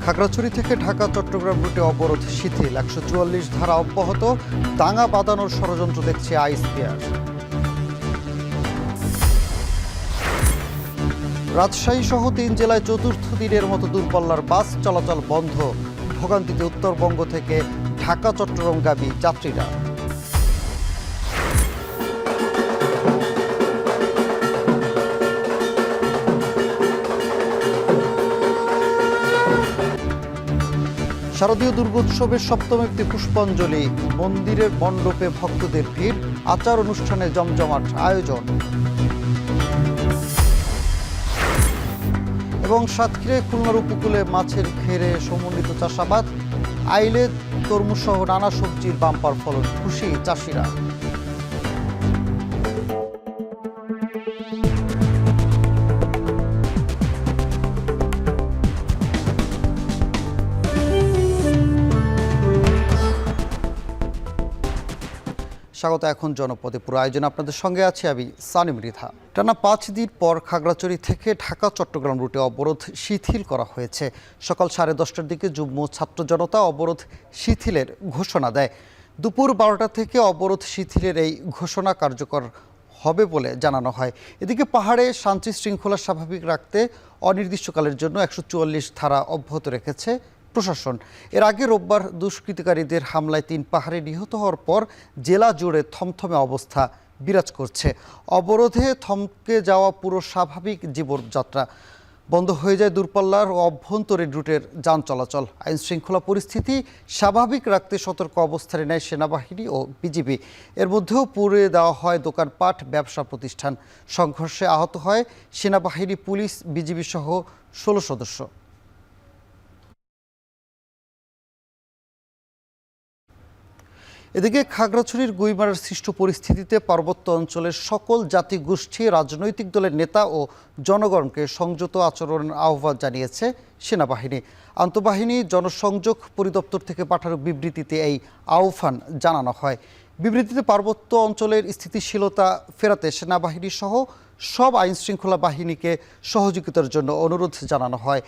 খাগড়াছড়ি থেকে ঢাকা চট্টগ্রাম রুটে অবরোধ শিথিল, ১৪৪ ধারা অব্যাহত, দাঙ্গা বাঁধানোর ষড়যন্ত্র দেখছে আইএসপিআর। রাজশাহী সহ ৩ জেলায় চতুর্থ দিনের মতো দূরপাল্লার বাস চলাচল বন্ধ, ভোগান্তিতে উত্তরবঙ্গ থেকে ঢাকা চট্টগ্রামগামী যাত্রীরা। শারদীয় দুর্গোৎসবের সপ্তম একটি পুষ্পাঞ্জলি, মন্দিরের মণ্ডপে ভক্তদের ভিড়, আচার অনুষ্ঠানে জমজমাট আয়োজন। এবং সাতক্ষীরায় খুলনার উপকূলে মাছের ঘেরে সমন্বিত চাষাবাদ, আইলে তরমুজ সহ নানা সবজির বাম্পার ফলন, খুশি চাষিরা। স্বাগত এখন জনপদে, পুরো আয়োজন আপনাদের সঙ্গে আছে আমি সানি মৃধা। টানা 5 দিন পর খাগড়াছড়ি থেকে ঢাকা চট্টগ্রাম রুটে অবরোধ শিথিল করা হয়েছে। সকাল 10:30টার দিকে যুগ্ম ছাত্র জনতা অবরোধ শিথিলের ঘোষণা দেয়। দুপুর 12টা থেকে অবরোধ শিথিলের এই ঘোষণা কার্যকর হবে বলে জানানো হয়। এদিকে পাহাড়ে শান্তি শৃঙ্খলা স্বাভাবিক রাখতে অনির্দিষ্টকালের জন্য 144 ধারা অব্যাহত রেখেছে প্রশাসন। এর আগে রোববার দুষ্কৃতকারীদের হামলায় 3 পাহাড়ে নিহত হওয়ার পর জেলা জুড়ে থমথমে অবস্থা বিরাজ করছে। অবরোধে থমকে যাওয়া পুরো স্বাভাবিক জীবনযাত্রা, বন্ধ হয়ে যায় দূরপাল্লার ও অভ্যন্তরীণ রুটের যান চলাচল। আইন শৃঙ্খলা পরিস্থিতি স্বাভাবিক রাখতে সতর্ক অবস্থানে নেয় সেনাবাহিনী ও বিজিবি। এর মধ্যেও পুড়িয়ে দেওয়া হয় দোকানপাট, ব্যবসা প্রতিষ্ঠান। সংঘর্ষে আহত হয় সেনাবাহিনী, পুলিশ, বিজিবি সহ 16 সদস্য। এদিকে খাগড়াছড়ির গুইমারার সৃষ্ট পরিস্থিতিতে পার্বত্য অঞ্চলের সকল জাতিগোষ্ঠী, রাজনৈতিক দলের নেতা ও জনগণকে সংযত আচরণের আহ্বান জানিয়েছে সেনাবাহিনী। আন্তঃবাহিনী জনসংযোগ পরিদপ্তর থেকে পাঠানো বিবৃতিতে এই আহ্বান জানানো হয়। বিবৃতিতে পার্বত্য অঞ্চলের স্থিতিশীলতা ফেরাতে সেনাবাহিনী সহ সব আইনশৃঙ্খলা বাহিনীকে সহযোগিতার জন্য অনুরোধ জানানো হয়।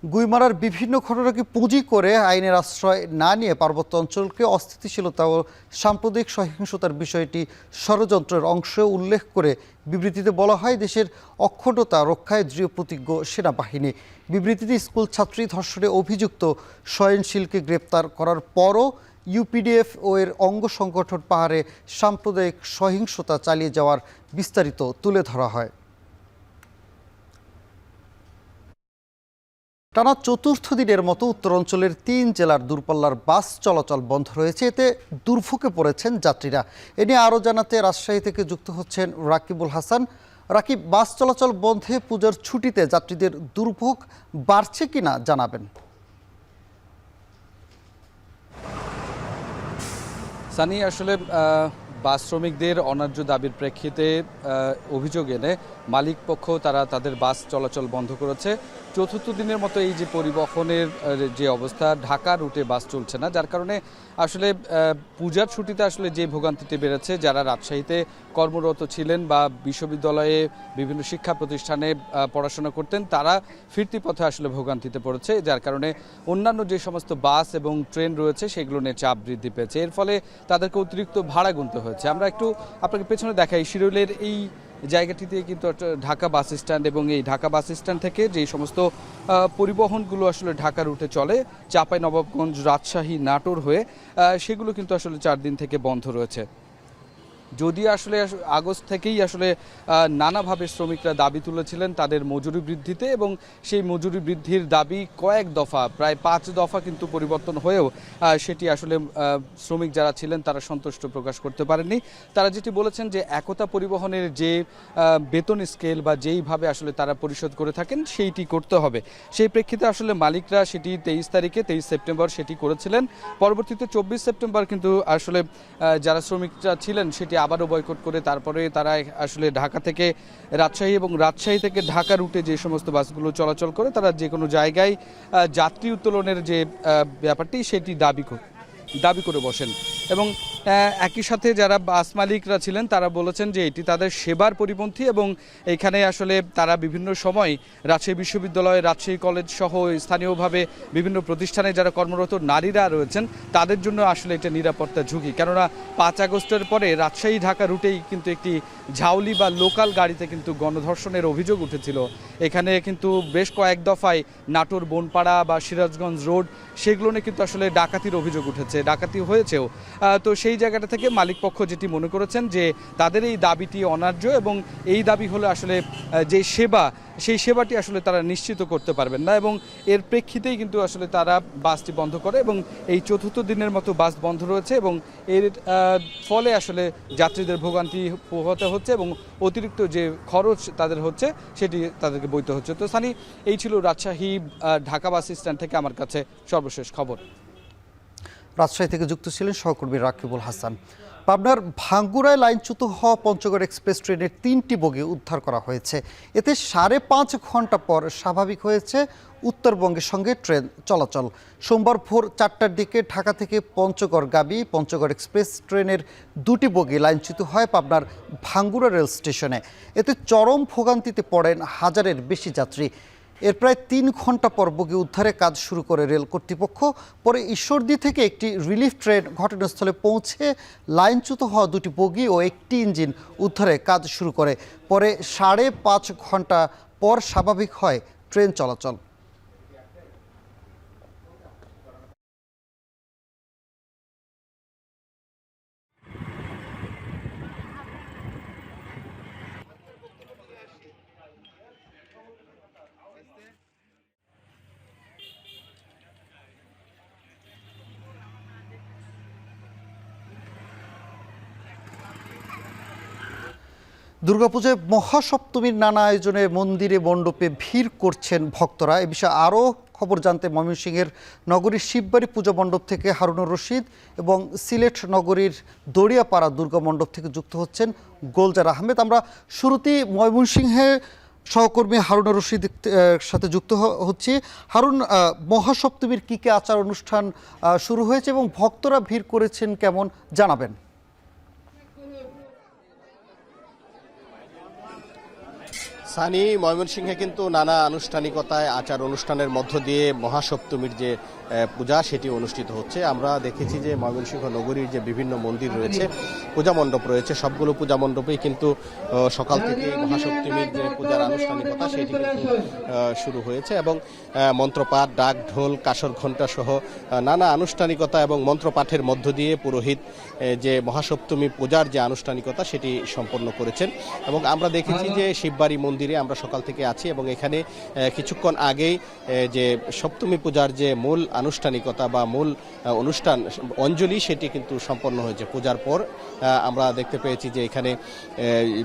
গুইমারার বিভিন্ন ঘটনাকে পুঁজি করে আইনের আশ্রয় না নিয়ে পার্বত্য অঞ্চলকে অস্থিতিশীলতা ও সাম্প্রদায়িক সহিংসতার বিষয়টি ষড়যন্ত্রের অংশ উল্লেখ করে বিবৃতিতে বলা হয়, দেশের অখণ্ডতা রক্ষায় দৃঢ় প্রতিজ্ঞ সেনাবাহিনী। বিবৃতিতে স্কুল ছাত্রী ধর্ষণে অভিযুক্ত সয়নশীলকে গ্রেপ্তার করার পরও ইউপিডিএফ ও এর অঙ্গ সংগঠন পাহাড়ে সাম্প্রদায়িক সহিংসতা চালিয়ে যাওয়ার বিস্তারিত তুলে ধরা হয়। টানা চতুর্থ দিনের মতো উত্তরাঞ্চলের 3 জেলার দূরপাল্লার বাস চলাচল বন্ধ রয়েছে। এতে দুর্ভোগে পড়েছেন যাত্রীরা। এ নিয়ে আরও জানাতে রাজশাহী থেকে যুক্ত হচ্ছেন রাকিবুল হাসান। রাকিব, বাস চলাচল বন্ধে পূজার ছুটিতে যাত্রীদের দুর্ভোগ বাড়ছে কিনা জানাবেন। সানি, আসলে বাস শ্রমিকদের অন্যায্য দাবির প্রেক্ষিতে অভিযোগ এনে মালিক পক্ষ তাদের বাস চলাচল বন্ধ করেছে। চতুর্থ দিনের মতো এই যে পরিবহনের যে অবস্থা, ঢাকা রুটে বাস চলছে না, যার কারণে আসলে পূজার ছুটিতে আসলে যে ভোগান্তিতে বেড়েছে, যারা রাজশাহীতে কর্মরত ছিলেন বা বিশ্ববিদ্যালয়ে বিভিন্ন শিক্ষা প্রতিষ্ঠানে পড়াশোনা করতেন, তারা ফিরতি পথে আসলে ভোগান্তিতে পড়েছে, যার কারণে অন্যান্য যে সমস্ত বাস এবং ট্রেন রয়েছে সেগুলো নিয়ে চাপ বৃদ্ধি পেয়েছে। এর ফলে তাদেরকে অতিরিক্ত ভাড়া গুনতে হয়েছে। আমরা একটু আপনাকে পেছনে দেখাই, শিরোলের এই জায়গাটিতে কিন্তু ঢাকা বাস স্ট্যান্ড, এবং এই ঢাকা বাস স্ট্যান্ড থেকে যে সমস্ত পরিবহনগুলো আসলে ঢাকা রুটে চলে, চাঁপাইনবাবগঞ্জ, রাজশাহী, নাটোর হয়ে, সেগুলো কিন্তু আসলে 4 দিন থেকে বন্ধ রয়েছে। যদিও আসলে আগস্ট থেকেই আসলে নানাভাবে শ্রমিকরা দাবি তুলেছিলেন তাদের মজুরি বৃদ্ধিতে, এবং সেই মজুরি বৃদ্ধির দাবি কয়েক দফা, প্রায় 5 দফা কিন্তু পরিবর্তন হয়েও সেটি আসলে শ্রমিক যারা ছিলেন তারা সন্তুষ্ট প্রকাশ করতে পারেননি। তারা যেটি বলেছেন যে একতা পরিবহনের যে বেতন স্কেল বা যেইভাবে আসলে তারা পরিশোধ করে থাকেন সেইটি করতে হবে। সেই প্রেক্ষিতে আসলে মালিকরা সেটি 23 সেপ্টেম্বর সেটি করেছিলেন। পরবর্তীতে 24 সেপ্টেম্বর কিন্তু আসলে যারা শ্রমিকরা ছিলেন সেটি আবারও বয়কট করে তারপরে তারা আসলে ঢাকা থেকে রাজশাহী এবং রাজশাহী থেকে ঢাকা রুটে যে সমস্ত বাসগুলো চলাচল করে, তারা যে কোনো জায়গায় যাত্রী উত্তোলনের যে ব্যাপারটি সেটি দাবি করে বসেন। এবং একই সাথে যারা বাস মালিকরা ছিলেন তারা বলেছেন যে এটি তাদের সেবার পরিপন্থী এবং এখানে আসলে তারা বিভিন্ন সময় রাজশাহী বিশ্ববিদ্যালয়, রাজশাহী কলেজ সহ স্থানীয়ভাবে বিভিন্ন প্রতিষ্ঠানে যারা কর্মরত নারীরা রয়েছেন তাদের জন্য আসলে এটা নিরাপত্তা ঝুঁকি। কেননা 5 আগস্টের পরে রাজশাহী ঢাকা রুটেই কিন্তু একটি ঝাউলি বা লোকাল গাড়িতে কিন্তু গণধর্ষণের অভিযোগ উঠেছিল। এখানে কিন্তু বেশ কয়েক দফায় নাটোর বনপাড়া বা সিরাজগঞ্জ রোড সেগুলো নিয়ে কিন্তু আসলে ডাকাতির অভিযোগ উঠেছে, ডাকাতি হয়েছেও। তো সেই জায়গাটা থেকে মালিকপক্ষ যেটি মনে করেছেন যে তাদের এই দাবিটি অন্যায্য এবং এই দাবি হলে আসলে যে সেবা সেই সেবাটি আসলে তারা নিশ্চিত করতে পারবেন না এবং এর প্রেক্ষিতেই কিন্তু আসলে তারা বাসটি বন্ধ করে এবং এই চতুর্থ দিনের মতো বাস বন্ধ রয়েছে এবং এর ফলে আসলে যাত্রীদের ভোগান্তি পোহাতে হচ্ছে এবং অতিরিক্ত যে খরচ তাদের হচ্ছে সেটি তাদেরকে বইতে হচ্ছে। তো সানি, এই ছিল রাজশাহী ঢাকা বাস স্ট্যান্ড থেকে আমার কাছে সর্বশেষ খবর। রাজশাহী থেকে যুক্ত ছিলেন সহকর্মী রাকিবুল হাসান। পাবনার ভাঙ্গুড়ায় লাইনচ্যুত হওয়া পঞ্চগড় এক্সপ্রেস ট্রেনের 3টি বগি উদ্ধার করা হয়েছে। এতে 5.5 ঘন্টা পর স্বাভাবিক হয়েছে উত্তরবঙ্গের সঙ্গে ট্রেন চলাচল। সোমবার ভোর 4টার দিকে ঢাকা থেকে পঞ্চগড়গামী পঞ্চগড় এক্সপ্রেস ট্রেনের 2টি বগি লাইনচ্যুত হয় পাবনার ভাঙ্গুড়া রেল স্টেশনে। এতে চরম ভোগান্তিতে পড়েন হাজারের বেশি যাত্রী। এর প্রায় 3 ঘন্টা পর বগি উদ্ধারে কাজ শুরু করে রেল কর্তৃপক্ষ। পরে ঈশ্বরদী থেকে একটি রিলিফ ট্রেন ঘটনাস্থলে পৌঁছে লাইনচ্যুত হওয়া 2টি বগি ও একটি ইঞ্জিন উদ্ধারে কাজ শুরু করে। পরে 5.5 ঘন্টা পর স্বাভাবিক হয় ট্রেন চলাচল। দুর্গাপূজায় মহাসপ্তমীর নানা আয়োজনে মন্দিরে মণ্ডপে ভিড় করছেন ভক্তরা। এ বিষয়ে আরও খবর জানতে ময়মনসিংহের নগরীর শিববাড়ি পূজা মণ্ডপ থেকে হারুনুর রশিদ এবং সিলেট নগরীর দড়িয়াপাড়া দুর্গা মণ্ডপ থেকে যুক্ত হচ্ছেন গোলজার আহমেদ। আমরা শুরুতেই ময়মনসিংহে সহকর্মী হারুনুর রশিদ সাথে যুক্ত হচ্ছি। হারুন, মহাসপ্তমীর কী কী আচার অনুষ্ঠান শুরু হয়েছে এবং ভক্তরা ভিড় করেছেন কেমন জানাবেন? সানি, ময়মনসিংহে কিন্তু নানা আনুষ্ঠানিকতায় আচার অনুষ্ঠানের মধ্য দিয়ে মহাসপ্তমীর যে পূজা সেটি অনুষ্ঠিত হচ্ছে। আমরা দেখেছি যে ময়মনসিংহ নগরীর যে বিভিন্ন মন্দির রয়েছে, পূজা মণ্ডপ রয়েছে, সবগুলো পূজা মণ্ডপেই কিন্তু সকাল থেকে মহাসপ্তমীর যে পূজার আনুষ্ঠানিকতা সেটি কিন্তু শুরু হয়েছে এবং মন্ত্রপাঠ, ডাক, ঢোল, কাসর ঘণ্টা সহ নানা আনুষ্ঠানিকতা এবং মন্ত্রপাঠের মধ্য দিয়ে পুরোহিত যে মহাসপ্তমী পূজার যে আনুষ্ঠানিকতা সেটি সম্পন্ন করেছেন। এবং আমরা দেখেছি যে শিববাড়ি মন্দিরে আমরা সকাল থেকে আছি এবং এখানে কিছুক্ষণ আগেই যে সপ্তমী পূজার যে মূল আনুষ্ঠানিকতা বা মূল অনুষ্ঠান অঞ্জলি সেটি কিন্তু সম্পন্ন হয়েছে। পূজার পর আমরা দেখতে পেয়েছি যে এখানে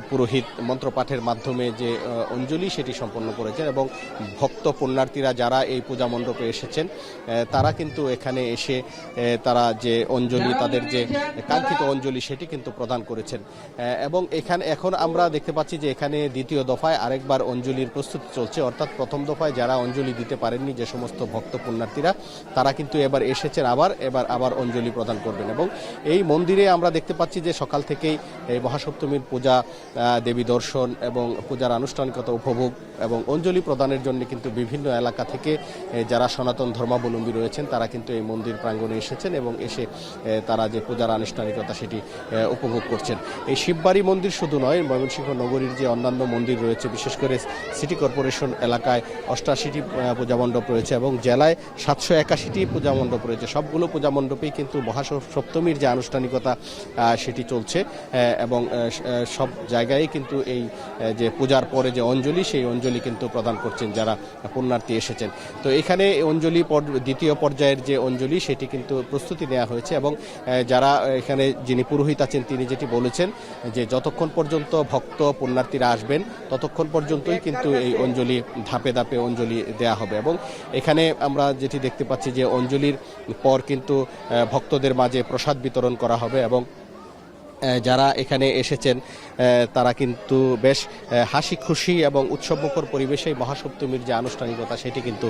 পুরোহিত মন্ত্রপাঠের মাধ্যমে যে অঞ্জলি সেটি সম্পন্ন করেছেন এবং ভক্ত পুণ্যার্থীরা যারা এই পূজা মণ্ডপে এসেছেন তারা কিন্তু এখানে এসে তারা যে অঞ্জলি, তাদের যে কাঙ্ক্ষিত অঞ্জলি সেটি কিন্তু প্রদান করেছেন। এবং এখন আমরা দেখতে পাচ্ছি যে এখানে দ্বিতীয় দফায় আরেকবার অঞ্জলির প্রস্তুতি চলছে। অর্থাৎ প্রথম দফায় যারা অঞ্জলি দিতে পারেননি, যে সমস্ত ভক্ত পুণ্যার্থীরা, তারা কিন্তু এবার এসেছেন, আবার অঞ্জলি প্রদান করবেন। এবং এই মন্দিরে আমরা দেখতে পাচ্ছি যে সকাল থেকেই এই মহাসপ্তমীর পূজা, দেবী দর্শন এবং পূজার আনুষ্ঠানিকতা উপভোগ এবং অঞ্জলি প্রদানের জন্য কিন্তু বিভিন্ন এলাকা থেকে যারা সনাতন ধর্মাবলম্বী রয়েছেন তারা কিন্তু এই মন্দির প্রাঙ্গণে এসেছেন এবং এসে তারা যে পূজার আনুষ্ঠানিকতা সেটি উপভোগ করছেন। এই শিববাড়ি মন্দির শুধু নয়, ময়মনসিংহ নগরীর যে অন্যান্য মন্দির রয়েছে, বিশেষ করে সিটি কর্পোরেশন এলাকায় 88টি পূজা মণ্ডপ রয়েছে এবং জেলায় 781টি পূজা মণ্ডপ রয়েছে। সবগুলো পূজা মণ্ডপেই কিন্তু মহাসপ্তমীর যে আনুষ্ঠানিকতা সেটি চলছে এবং সব জায়গায় কিন্তু এই যে পূজার পরে যে অঞ্জলি, সেই অঞ্জলি কিন্তু প্রদান করছেন যারা পুণ্যার্থী এসেছেন। তো এখানে অঞ্জলি দ্বিতীয় পর্যায়ের যে অঞ্জলি সেটি কিন্তু প্রস্তুতি নেওয়া হয়েছে এবং যারা এখানে যিনি পুরোহিত আছেন তিনি যেটি বলেছেন যে যতক্ষণ পর্যন্ত ভক্ত পুণ্যার্থীরা আসবেন ততক্ষণ পর্যন্তই কিন্তু এই অঞ্জলি ধাপে ধাপে অঞ্জলি দেয়া হবে। এবং এখানে আমরা যেটি দেখতে পাচ্ছি যে অঞ্জলির পর কিন্তু ভক্তদের মাঝে প্রসাদ বিতরণ করা হবে এবং যারা এখানে এসেছেন তারা কিন্তু বেশ হাসি খুশি এবং উৎসবমুখর পরিবেশে মহাসপ্তমীর যে আনুষ্ঠানিকতা সেটি কিন্তু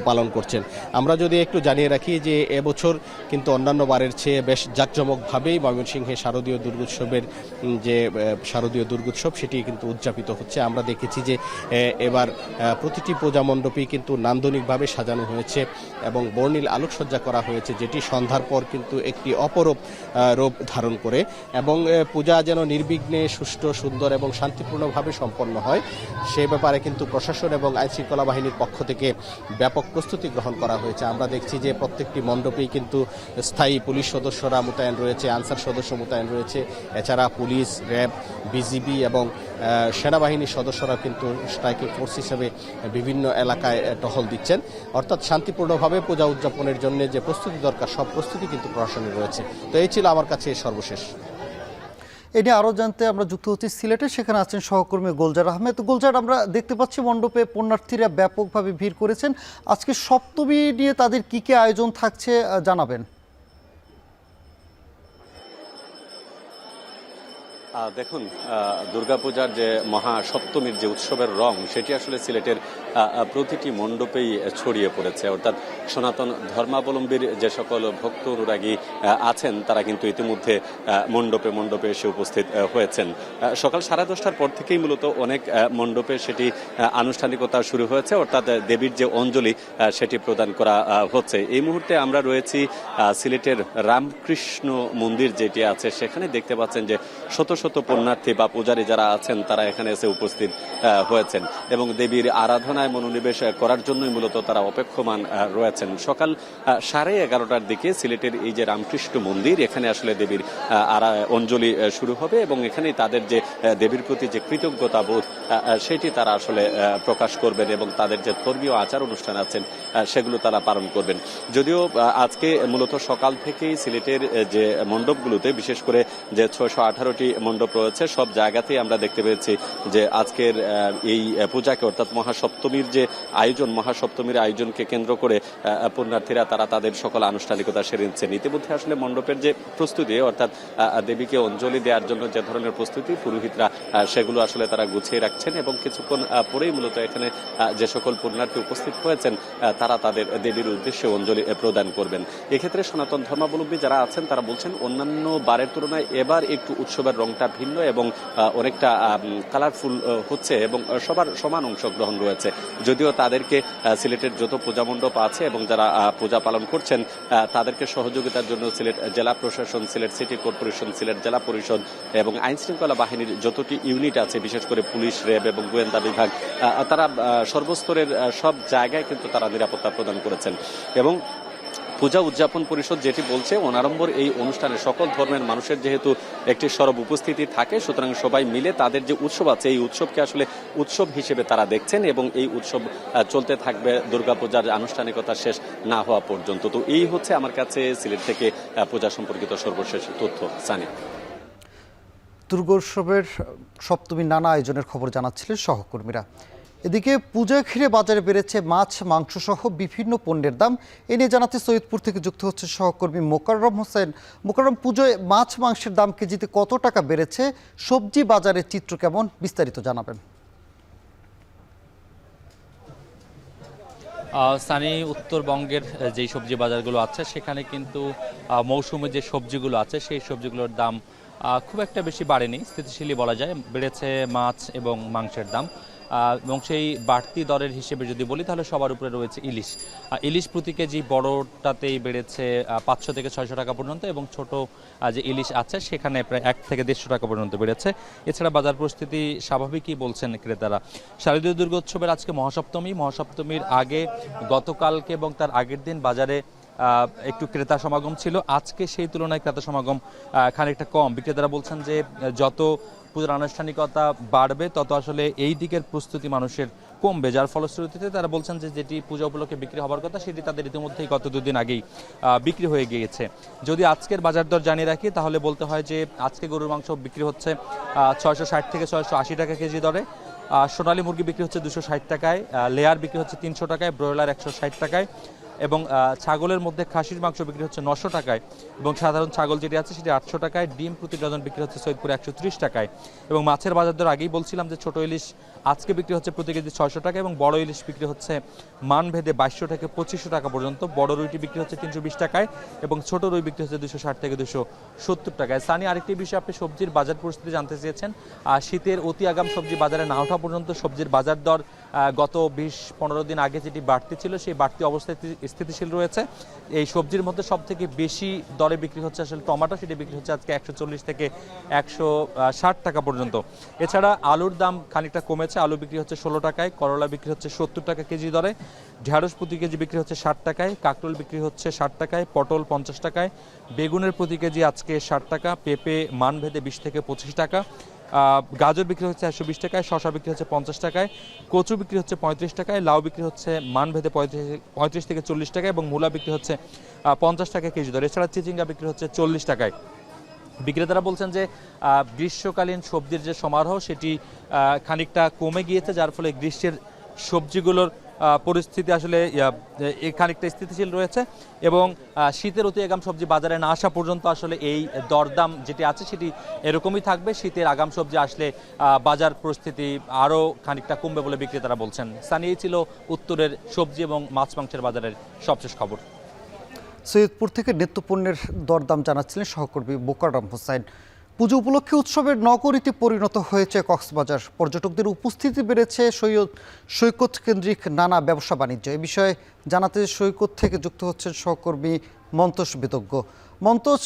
পালন করছেন। আমরা যদি একটু জানিয়ে রাখি যে এবছর কিন্তু অন্যান্য বারের চেয়ে বেশ জাঁকজমকভাবেই ময়মনসিংহে শারদীয় দুর্গোৎসবের যে শারদীয় দুর্গোৎসব সেটি কিন্তু উদযাপিত হচ্ছে। আমরা দেখেছি যে এবার প্রতিটি পূজা মণ্ডপেই কিন্তু নান্দনিকভাবে সাজানো হয়েছে এবং বর্ণিল আলোকসজ্জা করা হয়েছে, যেটি সন্ধ্যার পর কিন্তু একটি অপরূপ রূপ ধারণ করে এবং পূজা যেন নির্বিঘ্নে সুষ্ঠু সুন্দর এবং শান্তিপূর্ণভাবে সম্পন্ন হয় সে ব্যাপারে কিন্তু প্রশাসন এবং আইনশৃঙ্খলা বাহিনীর পক্ষ থেকে ব্যাপক প্রস্তুতি গ্রহণ করা হয়েছে। আমরা দেখছি যে প্রত্যেকটি মণ্ডপেই কিন্তু স্থায়ী পুলিশ সদস্যরা মোতায়েন রয়েছে, আনসার সদস্য মোতায়েন রয়েছে, এছাড়া পুলিশ, র্যাব, বিজিবি এবং সেনাবাহিনীর সদস্যরা কিন্তু স্ট্রাইকিং ফোর্স হিসেবে বিভিন্ন এলাকায় টহল দিচ্ছেন। অর্থাৎ শান্তিপূর্ণভাবে পূজা উদযাপনের জন্য যে প্রস্তুতি দরকার সব প্রস্তুতি কিন্তু প্রশাসনের রয়েছে। তো এই ছিল আমার কাছে সর্বশেষ। এ নিয়ে আরও জানতে আমরা যুক্ত হচ্ছি সিলেটে, সেখানে আছেন সহকর্মী গুলজার আহমেদ। গুলজার, আমরা দেখতে পাচ্ছি মণ্ডপে পুণ্যার্থীরা ব্যাপকভাবে ভিড় করেছেন। আজকে সপ্তমী নিয়ে তাদের কী কী আয়োজন থাকছে জানাবেন। দেখুন, দুর্গাপূজার যে মহাসপ্তমীর যে উৎসবের রং সেটি আসলে সিলেটের প্রতিটি মণ্ডপেই ছড়িয়ে পড়েছে। অর্থাৎ সনাতন ধর্মাবলম্বীর যে সকল ভক্ত অনুরাগী আছেন তারা কিন্তু ইতিমধ্যে মণ্ডপে মণ্ডপে এসে উপস্থিত হয়েছেন। সকাল 10:30টার পর থেকেই মূলত অনেক মণ্ডপে সেটি আনুষ্ঠানিকতা শুরু হয়েছে, অর্থাৎ দেবীর যে অঞ্জলি সেটি প্রদান করা হচ্ছে। এই মুহূর্তে আমরা রয়েছি সিলেটের রামকৃষ্ণ মন্দির যেটি আছে, সেখানে দেখতে পাচ্ছেন যে শত শত পুণ্যার্থী বা পূজারী যারা আছেন তারা এখানে এসে উপস্থিত হয়েছেন এবং দেবীর আরাধনায় মনোনিবেশ করার জন্যই মূলত তারা অপেক্ষমান রয়েছেন। সকাল 11:30টার দিকে সিলেটের এই যে রামকৃষ্ণ মন্দির, এখানে আসলে দেবীর অঞ্জলি শুরু হবে এবং এখানেই তাদের যে দেবীর প্রতি যে কৃতজ্ঞতা বোধ সেটি তারা আসলে প্রকাশ করবেন এবং তাদের যে ধর্মীয় আচার অনুষ্ঠান আছেন সেগুলো তারা পালন করবেন। যদিও আজকে মূলত সকাল থেকেই সিলেটের যে মণ্ডপগুলোতে, বিশেষ করে যে 618টি মণ্ডপ রয়েছে, সব জায়গাতেই আমরা দেখতে পেয়েছি যে আজকের এই পূজাকে অর্থাৎ মহাসপ্তমীর যে আয়োজন, মহাসপ্তমীর আয়োজনকে কেন্দ্র করে পুণ্যার্থীরা তারা তাদের সকল আনুষ্ঠানিকতা সেরে নিচ্ছেন। ইতিমধ্যে আসলে মণ্ডপের যে প্রস্তুতি, অর্থাৎ দেবীকে অঞ্জলি দেওয়ার জন্য যে ধরনের প্রস্তুতি পুরোহিতরা সেগুলো আসলে তারা গুছিয়ে রাখছেন এবং কিছুক্ষণ পরেই মূলত এখানে যে সকল পুণ্যার্থী উপস্থিত হয়েছেন তারা তাদের দেবীর উদ্দেশ্যে অঞ্জলি প্রদান করবেন। এক্ষেত্রে সনাতন ধর্মাবলম্বী যারা আছেন তারা বলছেন অন্যান্য বারের তুলনায় এবার একটু উৎসবের রংটা ভিন্ন এবং অনেকটা কালারফুল হচ্ছে এবং সবার সমান অংশগ্রহণ রয়েছে। যদিও তাদেরকে সিলেটের যত পূজা মণ্ডপ আছে এবং যারা পূজা পালন করছেন তাদেরকে সহযোগিতার জন্য সিলেট জেলা প্রশাসন, সিলেট সিটি কর্পোরেশন, সিলেট জেলা পরিষদ এবং আইন শৃঙ্খলা বাহিনীর যতটি ইউনিট আছে, বিশেষ করে পুলিশ, র্যাব এবং গোয়েন্দা বিভাগ, তারা সর্বস্তরের সব জায়গায় কিন্তু তারা নিরাপত্তা প্রদান করেছেন। এবং পূজা উদযাপন পরিষদ যেটি বলছে, অনাড়ম্বর এই অনুষ্ঠানে সকল ধর্মের মানুষের যেহেতু একটি সরব উপস্থিতি থাকে, সুতরাং সবাই মিলে তাদের যে উৎসব আছে এই উৎসবকে আসলে উৎসব হিসেবে তারা দেখছেন এবং এই উৎসব চলতে থাকবে দুর্গাপূজার আনুষ্ঠানিকতা শেষ না হওয়া পর্যন্ত। তো এই হচ্ছে আমার কাছে সিলেট থেকে পূজা সম্পর্কিত সর্বশেষ তথ্য। সানি, দুর্গোৎসবের সপ্তমী নানা আয়োজনের খবর জানাচ্ছিলেন সহকর্মীরা। এদিকে পূজা ঘিরে বাজারে বেড়েছে মাছ, মাংস সহ বিভিন্ন পণ্যের দাম। এ নিয়ে জানাতে সৈয়দপুর থেকে যুক্ত হচ্ছে সহকর্মী মোকাররম হোসেন। মোকাররম, পুজোয় মাছ মাংসের দাম কেজিতে কত টাকা বেড়েছে, সবজি বাজারের চিত্র কেমন, বিস্তারিত জানাবেন। সানি, উত্তরবঙ্গের যেই সবজি বাজারগুলো আছে সেখানে কিন্তু মৌসুমে যে সবজিগুলো আছে সেই সবজিগুলোর দাম খুব একটা বেশি বাড়েনি, স্থিতিশীলই বলা যায়। বেড়েছে মাছ এবং মাংসের দাম এবং সেই বাড়তি দরের হিসেবে যদি বলি তাহলে সবার উপরে রয়েছে ইলিশ। ইলিশ প্রতি কেজি বড়টাতেই বেড়েছে 500 থেকে 600 টাকা পর্যন্ত এবং ছোট যে ইলিশ আছে সেখানে প্রায় 1 থেকে 150 টাকা পর্যন্ত বেড়েছে। এছাড়া বাজার পরিস্থিতি স্বাভাবিকই বলছেন ক্রেতারা। শারদীয় দুর্গোৎসবের আজকে মহাসপ্তমীর আগে গতকালকে এবং তার আগের দিন বাজারে একটু ক্রেতা সমাগম ছিল। আজকে সেই তুলনায় ক্রেতা সমাগম খানিকটা কম। বিক্রেতারা বলছেন যে যত পূজার আনুষ্ঠানিকতা বাড়বে তত আসলে এই দিকের প্রস্তুতি মানুষের কমবে, যার ফলশ্রুতিতে তারা বলছেন যে যেটি পূজা উপলক্ষে বিক্রি হওয়ার কথা সেটি তাদের ইতিমধ্যেই গত 2 দিন আগেই বিক্রি হয়ে গিয়েছে। যদি আজকের বাজার দর জানিয়ে রাখি তাহলে বলতে হয় যে আজকে গরুর মাংস বিক্রি হচ্ছে 660 থেকে 680 টাকা কেজি দরে, সোনালী মুরগি বিক্রি হচ্ছে 260 টাকায়, লেয়ার বিক্রি হচ্ছে 300 টাকায়, ব্রয়লার 160 টাকায়, এবং ছাগলের মধ্যে খাসির মাংস বিক্রি হচ্ছে 900 টাকায় এবং সাধারণ ছাগল যেটি আছে সেটি 800 টাকায়। ডিম প্রতি ডজন বিক্রি হচ্ছে সৈয়দপুরে 130 টাকায়। এবং মাছের বাজার দর আগেই বলছিলাম যে ছোট ইলিশ আজকে বিক্রি হচ্ছে প্রতি কেজি 600 টাকা এবং বড় ইলিশ বিক্রি হচ্ছে মানভেদে 2200 থেকে 2500 টাকা পর্যন্ত। বড় রুইটি বিক্রি হচ্ছে 320 টাকায় এবং ছোট রুই বিক্রি হচ্ছে 260 থেকে 270 টাকায়। সানি, আরেকটি বিষয়, আপনি সবজির বাজার পরিস্থিতি জানতে চেয়েছেন। শীতের অতি আগাম সবজি বাজারে না ওঠা পর্যন্ত সবজির বাজার দর গত 20-15 দিন আগে যেটি বাড়তি ছিল সেই বাড়তি অবস্থায় স্থিতিশীল রয়েছে। এই সবজির মধ্যে সব থেকে বেশি দরে বিক্রি হচ্ছে আসলে টমেটো, সেটি বিক্রি হচ্ছে আজকে 140 থেকে 160 টাকা পর্যন্ত। এছাড়া আলুর দাম খানিকটা কমেছে, আলু বিক্রি হচ্ছে 16 টাকায়, করলা বিক্রি হচ্ছে 70 টাকা কেজি দরে, ঢেঁড়স প্রতি কেজি বিক্রি হচ্ছে 60 টাকায়, কাকরোল বিক্রি হচ্ছে 60 টাকায়, পটল 50 টাকায়, বেগুনের প্রতি কেজি আজকে 60 টাকা, পেঁপে মানভেদে 20 থেকে 25 টাকা, গাজর বিক্রি হচ্ছে 120 টাকায়, শসা বিক্রি হচ্ছে 50 টাকায়, কচু বিক্রি হচ্ছে 35 টাকায়, লাউ বিক্রি হচ্ছে মানভেদে 35 থেকে 40 টাকায় এবং মূলা বিক্রি হচ্ছে 50 টাকা কেজি দরে। এছাড়া চিচিঙ্গা বিক্রি হচ্ছে 40 টাকায়। বিক্রেতারা বলছেন যে গ্রীষ্মকালীন সবজির যে সমারোহ সেটি খানিকটা কমে গিয়েছে, যার ফলে গ্রীষ্মের সবজিগুলোর পরিস্থিতি আসলে খানিকটা স্থিতিশীল রয়েছে এবং শীতের অতি আগাম সবজি বাজারে না আসা পর্যন্ত আসলে এই দরদাম যেটি আছে সেটি এরকমই থাকবে। শীতের আগাম সবজি আসলে বাজার পরিস্থিতি আরও খানিকটা কমবে বলে বিক্রেতারা বলছেন। স্থানীয় ছিল উত্তরের সবজি এবং মাছ মাংসের বাজারের সবশেষ খবর। সৈয়দপুর থেকে নিত্যপণ্যের দরদাম জানাচ্ছিলেন সহকর্মী মোকাররম হোসেন। পুজো উপলক্ষে উৎসবের নগরীতে পরিণত হয়েছে কক্সবাজার। পর্যটকদের উপস্থিতি বেড়েছে সৈকত কেন্দ্রিক নানা ব্যবসা বাণিজ্য। এ বিষয়ে জানাতে সৈকত থেকে যুক্ত হচ্ছেন সহকর্মী মন্তোষ বিতজ্ঞ। মন্তোষ,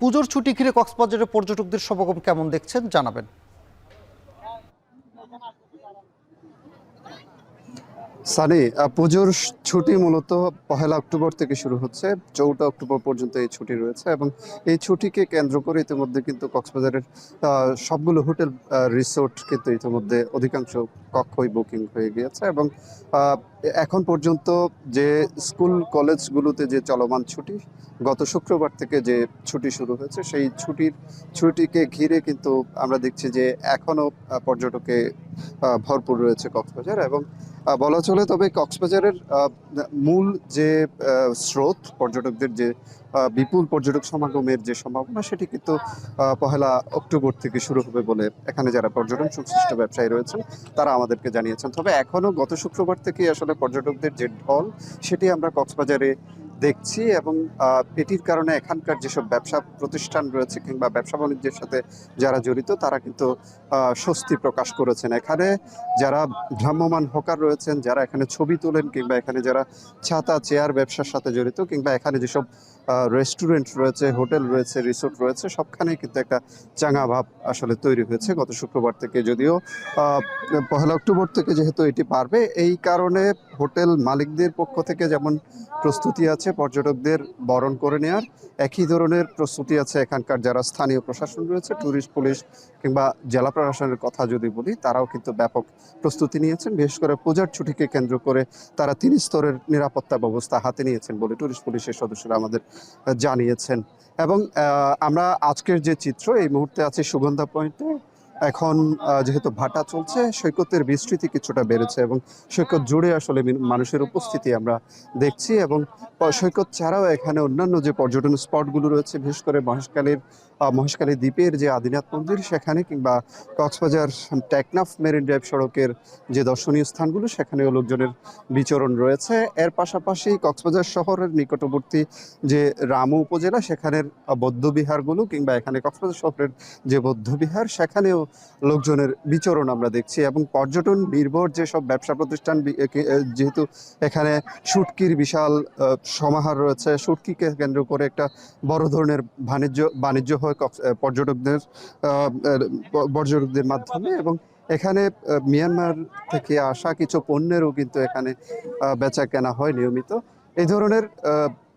পুজোর ছুটি ঘিরে কক্সবাজারের পর্যটকদের সমাগম কেমন দেখছেন জানাবেন। সানি, পুজোর ছুটি মূলত 1 অক্টোবর থেকে শুরু হচ্ছে, 4 অক্টোবর পর্যন্ত এই ছুটি রয়েছে এবং এই ছুটিকে কেন্দ্র করে ইতিমধ্যে কিন্তু কক্সবাজারের সবগুলো হোটেল রিসোর্ট কিন্তু ইতিমধ্যে অধিকাংশ কক্ষই বুকিং হয়ে গিয়েছে এবং এখন পর্যন্ত যে স্কুল কলেজগুলোতে যে চলমান ছুটি, গত শুক্রবার থেকে যে ছুটি শুরু হয়েছে সেই ছুটিকে ঘিরে কিন্তু আমরা দেখছি যে এখনও পর্যটকে ভরপুর রয়েছে কক্সবাজার এবং বলা চলে। তবে কক্সবাজারের মূল যে স্রোত, পর্যটকদের যে বিপুল পর্যটক সমাগমের যে সম্ভাবনা, সেটি কিন্তু 1 অক্টোবর থেকে শুরু হবে বলে এখানে যারা পর্যটন সংশ্লিষ্ট ব্যবসায়ী রয়েছেন তারা আমাদেরকে জানিয়েছেন। তবে এখনও গত শুক্রবার থেকে আসলে পর্যটকদের যে ঢল সেটি আমরা কক্সবাজারে দেখছি এবং এটির কারণে এখানকার যেসব ব্যবসা প্রতিষ্ঠান রয়েছে কিংবা ব্যবসা বাণিজ্যের সাথে যারা জড়িত তারা কিন্তু স্বস্তি প্রকাশ করেছেন। এখানে যারা ভ্রাম্যমান হকার রয়েছেন, যারা এখানে ছবি তোলেন কিংবা এখানে যারা ছাতা চেয়ার ব্যবসার সাথে জড়িত কিংবা এখানে যেসব রেস্টুরেন্ট রয়েছে, হোটেল রয়েছে, রিসোর্ট রয়েছে, সবখানেই কিন্তু একটা চাঙা ভাব আসলে তৈরি হয়েছে গত শুক্রবার থেকে। যদিও 1 অক্টোবর থেকে যেহেতু এটি পারবে, এই কারণে হোটেল মালিকদের পক্ষ থেকে যেমন প্রস্তুতি আছে পর্যটকদের বরণ করে নেওয়ার, একই ধরনের প্রস্তুতি আছে এখানকার যারা স্থানীয় প্রশাসন রয়েছে, ট্যুরিস্ট পুলিশ কিংবা জেলা প্রশাসনের কথা যদি বলি, তারাও কিন্তু ব্যাপক প্রস্তুতি নিয়েছেন। বিশেষ করে পূজার ছুটিকে কেন্দ্র করে তারা 3 স্তরের নিরাপত্তা ব্যবস্থা হাতে নিয়েছেন বলে ট্যুরিস্ট পুলিশের সদস্যরা আমাদের জানিয়েছেন। এবং আমরা আজকের যে চিত্র, এই মুহূর্তে আছে সুগন্ধা পয়েন্টে। এখন যেহেতু ভাটা চলছে, সৈকতের বিস্তৃতি কিছুটা বেড়েছে এবং সৈকত জুড়ে আসলে মানুষের উপস্থিতি আমরা দেখছি এবং সৈকত ছাড়াও এখানে অন্যান্য যে পর্যটন স্পটগুলো রয়েছে, বিশেষ করে মহেশখালী দ্বীপের যে আদিনাথ মন্দির সেখানে কিংবা কক্সবাজার টেকনাফ মেরিন ড্রাইভ সড়কের যে দর্শনীয় স্থানগুলো সেখানেও লোকজনের বিচরণ রয়েছে। এর পাশাপাশি কক্সবাজার শহরের নিকটবর্তী যে রামু উপজেলা সেখানের বৌদ্ধবিহারগুলো কিংবা এখানে কক্সবাজার শহরের যে বৌদ্ধবিহার সেখানেও লোকজনের বিচরণ আমরা দেখছি এবং পর্যটন নির্ভর যেসব ব্যবসা প্রতিষ্ঠান, যেহেতু এখানে শুটকির বিশাল সমাহার রয়েছে, শুটকিকে কেন্দ্র করে একটা বড় ধরনের বাণিজ্য হয় পর্যটকদের মাধ্যমে এবং এখানে মিয়ানমার থেকে আসা কিছু পণ্যেরও কিন্তু এখানে বেচা কেনা হয় নিয়মিত। এই ধরনের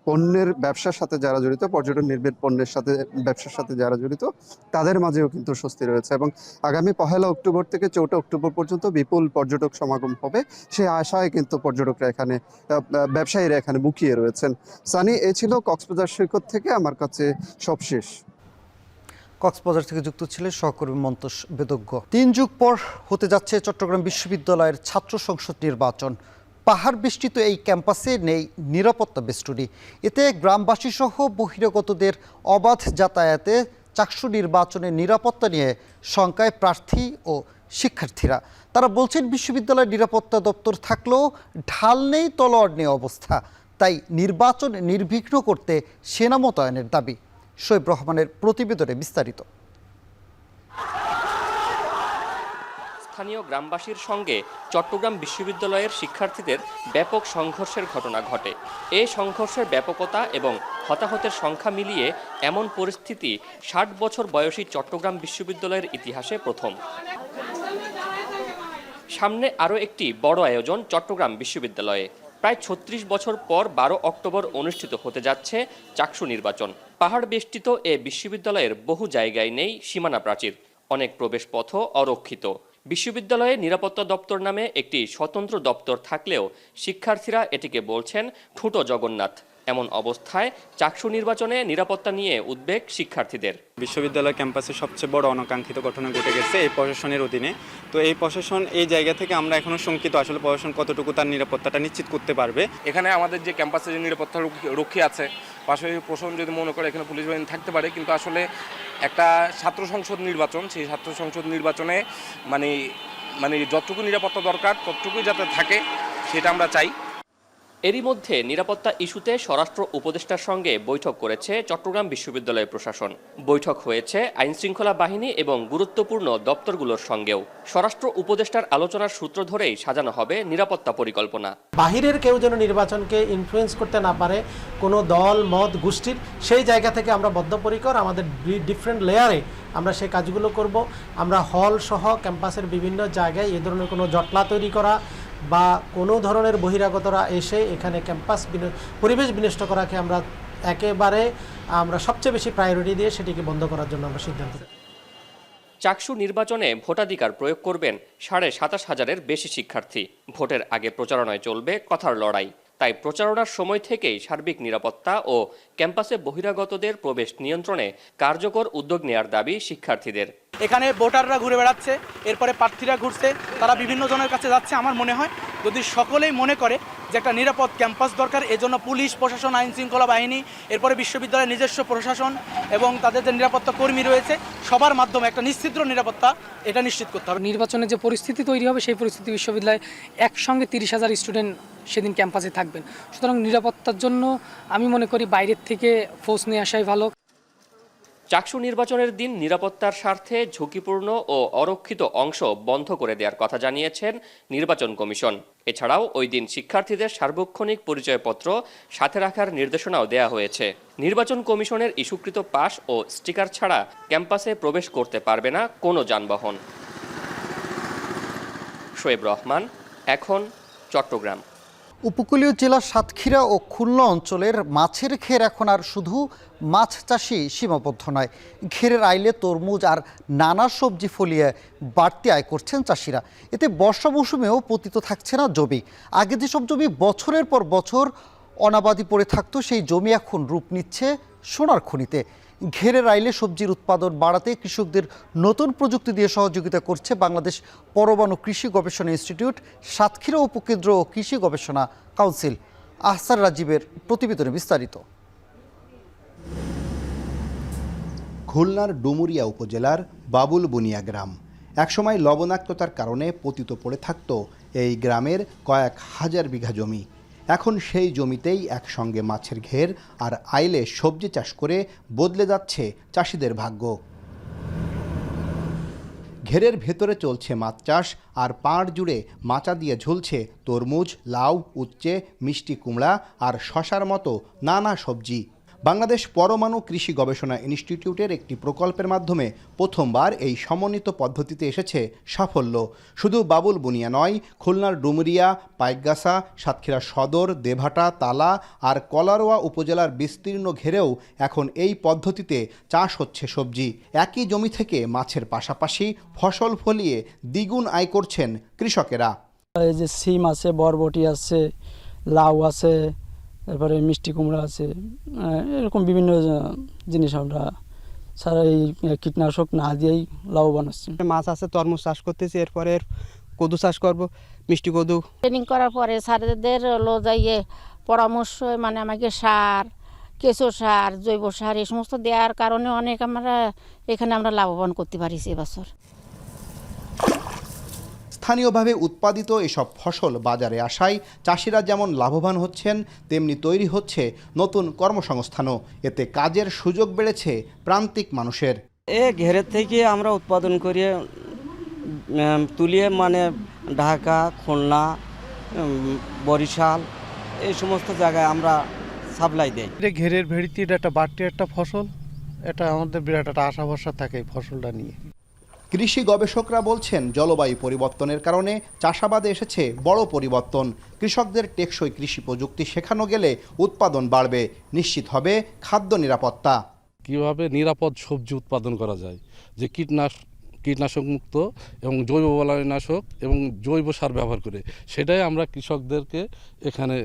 পণ্যের ব্যবসার সাথে যারা জড়িত, পর্যটন নির্ভর পণ্যের সাথে ব্যবসার সাথে যারা জড়িত, তাদের মাঝেও কিন্তু স্বস্তি রয়েছে এবং আগামী 1 অক্টোবর থেকে 4 অক্টোবর পর্যন্ত বিপুল পর্যটক সমাগম হবে, সেই আশায় কিন্তু পর্যটকরা এখানে, ব্যবসায়ীরা এখানে মুখিয়ে রয়েছেন। সানি, এ ছিল কক্সবাজার সৈকত থেকে আমার কাছে সবশেষ। কক্সবাজার থেকে যুক্ত ছিলেন সহকর্মী মন্তোষ বিতজ্ঞ। 3 যুগ পর হতে যাচ্ছে চট্টগ্রাম বিশ্ববিদ্যালয়ের ছাত্র সংসদ নির্বাচন। পাহাড় বেষ্টিত এই ক্যাম্পাসে নেই নিরাপত্তা বেষ্টনী। এতে গ্রামবাসী সহ বহিরাগতদের অবাধ যাতায়াতে চাকসু নির্বাচনের নিরাপত্তা নিয়ে শঙ্কায় প্রার্থী ও শিক্ষার্থীরা। তারা বলছেন বিশ্ববিদ্যালয়ের নিরাপত্তা দপ্তর থাকলেও ঢাল নেই, তলোয়ার নেই অবস্থা। তাই নির্বাচন নির্বিঘ্ন করতে সেনা মোতায়েনের দাবি। শোয়েব রহমানের প্রতিবেদনে বিস্তারিত। স্থানীয় গ্রামবাসীর সঙ্গে চট্টগ্রাম বিশ্ববিদ্যালয়ের শিক্ষার্থীদের ব্যাপক সংঘর্ষের ঘটনা ঘটে। এই সংঘর্ষের ব্যাপকতা এবং হতাহতের সংখ্যা মিলিয়ে এমন পরিস্থিতি ৬০ বছর বয়সী চট্টগ্রাম বিশ্ববিদ্যালয়ের ইতিহাসে প্রথম। সামনে আরও একটি বড় আয়োজন চট্টগ্রাম বিশ্ববিদ্যালয়ে। প্রায় ৩৬ বছর পর ১২ অক্টোবর অনুষ্ঠিত হতে যাচ্ছে চাকসু নির্বাচন। পাহাড় বেষ্টিত এ বিশ্ববিদ্যালয়ের বহু জায়গায় নেই সীমানা প্রাচীর, অনেক প্রবেশপথও অরক্ষিত। বিশ্ববিদ্যালয়ে নিরাপত্তা দপ্তর নামে একটি স্বতন্ত্র দপ্তর থাকলেও শিক্ষার্থীরা এটিকে বলছেন ঠুঁটো জগন্নাথ। এমন অবস্থায় চাকসু নির্বাচনে নিরাপত্তা নিয়ে উদ্বেগ শিক্ষার্থীদের। বিশ্ববিদ্যালয় ক্যাম্পাসে সবচেয়ে বড় অনাকাঙ্ক্ষিত ঘটনা ঘটে গেছে এই প্রশাসনের অধীনে। তো এই প্রশাসন এই জায়গা থেকে আমরা এখনো শঙ্কিত, আসলে প্রশাসন কতটুকু তার নিরাপত্তাটা নিশ্চিত করতে পারবে। এখানে আমাদের যে ক্যাম্পাসে যে নিরাপত্তা রক্ষী আছে, পাশাপাশি প্রশাসন যদি মনে করে এখানে পুলিশ বাহিনী থাকতে পারে, কিন্তু আসলে একটা ছাত্র সংসদ নির্বাচন, সেই ছাত্র সংসদ নির্বাচনে মানে যতটুকু নিরাপত্তা দরকার ততটুকুই যাতে থাকে সেটা আমরা চাই। এরই মধ্যে নিরাপত্তা ইস্যুতে স্বরাষ্ট্র উপদেষ্টার সঙ্গে বৈঠক করেছে চট্টগ্রাম বিশ্ববিদ্যালয় প্রশাসন। বৈঠক হয়েছে আইনশৃঙ্খলা বাহিনী এবং গুরুত্বপূর্ণ দপ্তরগুলোর সঙ্গেও। স্বরাষ্ট্র উপদেষ্টার আলোচনার সূত্র ধরেই সাজানো হবে নিরাপত্তা পরিকল্পনা। বাহিরের কেউ যেন নির্বাচনকে ইনফ্লুয়েন্স করতে না পারে, কোনো দল মত গোষ্ঠীর, সেই জায়গা থেকে আমরা বদ্ধপরিকর। আমাদের ডিফারেন্ট লেয়ারে আমরা সেই কাজগুলো করব। আমরা হল সহ ক্যাম্পাসের বিভিন্ন জায়গায় এ ধরনের কোনো জটলা তৈরি করা বা কোনো ধরনের বহিরাগতরা এসে এখানে ক্যাম্পাস পরিবেশ বিনষ্ট করাকে আমরা সবচেয়ে বেশি প্রায়োরিটি দিয়ে সেটিকে বন্ধ করার জন্য আমরা সিদ্ধান্ত নিই। চাকসু নির্বাচনে ভোটাধিকার প্রয়োগ করবেন ২৭,৫০০-এর বেশি শিক্ষার্থী। ভোটের আগে প্রচারণায় চলবে কথার লড়াই। তাই প্রচারণার সময় থেকেই সার্বিক নিরাপত্তা ও ক্যাম্পাসে বহিরাগতদের প্রবেশ নিয়ন্ত্রণে কার্যকর উদ্যোগ নেওয়ার দাবি শিক্ষার্থীদের। এখানে ভোটাররা ঘুরে বেড়াচ্ছে, এরপরে প্রার্থীরা ঘুরছে, তারা বিভিন্ন জনের কাছে যাচ্ছে। আমার মনে হয় যদি সকলেই মনে করে যে একটা নিরাপদ ক্যাম্পাস দরকার, এজন্য পুলিশ প্রশাসন, আইন শৃঙ্খলা বাহিনী, এরপরে বিশ্ববিদ্যালয়ের নিজস্ব প্রশাসন এবং তাদের যে নিরাপত্তা কর্মী রয়েছে সবার মাধ্যমে একটা নিশ্চিদ্র নিরাপত্তা এটা নিশ্চিত করতে হবে। নির্বাচনের যে পরিস্থিতি তৈরি হবে সেই পরিস্থিতি বিশ্ববিদ্যালয়ে একসঙ্গে ৩০,০০০ স্টুডেন্ট সেদিন ক্যাম্পাসে থাকবেন। সুতরাং নিরাপত্তার জন্য আমি মনে করি বাইরের থেকে ফোর্স নিয়ে আসাই ভালো। চাকসু নির্বাচনের দিন নিরাপত্তার স্বার্থে ঝুঁকিপূর্ণ ও অরক্ষিত অংশ বন্ধ করে দেওয়ার কথা জানিয়েছেন নির্বাচন কমিশন। এছাড়াও ওই দিন শিক্ষার্থীদের সার্বক্ষণিক পরিচয়পত্র সাথে রাখার নির্দেশনাও দেওয়া হয়েছে। নির্বাচন কমিশনের ইস্যুকৃত পাস ও স্টিকার ছাড়া ক্যাম্পাসে প্রবেশ করতে পারবে না কোনো যানবাহন। শোয়েব রহমান, এখন, চট্টগ্রাম। উপকূলীয় জেলা সাতক্ষীরা ও খুলনা অঞ্চলের মাছের ঘের এখন আর শুধু মাছ চাষি সীমাবদ্ধ নয়। ঘেরের আইলে তরমুজ আর নানা সবজি ফলিয়ে বাড়তি আয় করছেন চাষিরা। এতে বর্ষা মৌসুমেও পতিত থাকছে না জমি। আগে যেসব জমি বছরের পর বছর অনাবাদি পড়ে থাকতো, সেই জমি এখন রূপ নিচ্ছে সোনার খনিতে। ঘেরের আইলে সবজির উৎপাদন বাড়াতে কৃষকদের নতুন প্রযুক্তি দিয়ে সহযোগিতা করছে বাংলাদেশ পরমাণু কৃষি গবেষণা ইনস্টিটিউট, সাতক্ষীরা উপকেন্দ্র ও কৃষি গবেষণা কাউন্সিল। আহসান রাজীবের প্রতিবেদনে বিস্তারিত। খুলনার ডুমুরিয়া উপজেলার বাবুল বুনিয়া গ্রাম একসময় লবণাক্ততার কারণে পতিত পড়ে থাকত এই গ্রামের কয়েক হাজার বিঘা জমি। এখন সেই জমিতেই একসঙ্গে মাছের ঘের আর আইলে সবজি চাষ করে বদলে যাচ্ছে চাষিদের ভাগ্য। ঘেরের ভেতরে চলছে মাছ চাষ, আর পাড় জুড়ে মাচা দিয়ে ঝুলছে তরমুজ, লাউ, উচ্ছে, মিষ্টি কুমড়া আর শশার মতো নানা সবজি। বাংলাদেশ পরমাণু কৃষি গবেষণা ইনস্টিটিউটের একটি প্রকল্পের মাধ্যমে প্রথমবার এই সমন্বিত পদ্ধতিতে এসেছে সাফল্য। শুধু বাবুল বুনিয়া নয়, খুলনার ডুমুরিয়া, পাইকগাছা, সাতক্ষীরা সদর, দেভাটা, তালা আর কলারোয়া উপজেলার বিস্তীর্ণ ঘেরেও এখন এই পদ্ধতিতে চাষ হচ্ছে সবজি। একই জমি থেকে মাছের পাশাপাশি ফসল ফলিয়ে দ্বিগুণ আয় করছেন কৃষকেরা। এই যে সিম আছে, বরবটি আছে, লাউ আছে, তারপরে মিষ্টি কুমড়া আছে, এরকম বিভিন্ন জিনিস আমরা সারা এই কীটনাশক না দিয়েই লাভবান হচ্ছি। মাছ আছে, তরমুজ চাষ করতেছি, এরপরে কদু চাষ করব, মিষ্টি কদু। ট্রেনিং করার পরে স্যারদের হলো যাইয়ে পরামর্শ মানে আমাকে সার, কেঁচো সার, জৈব সার এই সমস্ত দেওয়ার কারণে অনেক আমরা লাভবান করতে পারিছি এবছর। স্থানীয়ভাবে উৎপাদিত এসব ফসল বাজারে আসায় চাষিরা যেমন লাভবান হচ্ছেন, তেমনি তৈরি হচ্ছে নতুন কর্মসংস্থানও। এতে কাজের সুযোগ বেড়েছে প্রান্তিক মানুষের। ঘেরের থেকে আমরা উৎপাদন করিয়ে তুলিয়ে মানে ঢাকা, খুলনা, বরিশাল এই সমস্ত জায়গায় আমরা সাপ্লাই দেই। এটা ঘেরের ভেড়িতে এটা একটা বাড়তি একটা ফসল, এটা আমাদের বিরাট একটা আশা ভরসা থাকে এই ফসলটা নিয়ে। কৃষি গবেষকরা বলছেন, জলবায়ু পরিবর্তনের কারণে চাষাবাদে এসেছে বড় পরিবর্তন। কৃষকদের টেকসই কৃষি প্রযুক্তি শেখানো গেলে উৎপাদন বাড়বে, নিশ্চিত হবে খাদ্য নিরাপত্তা। কিভাবে নিরাপদ সবজি উৎপাদন করা যায়, যে কীটনাশক মুক্ত এবং জৈব বলয়নাশক এবং জৈব সার ব্যবহার করে, সেটাই আমরা কৃষকদেরকে এখানে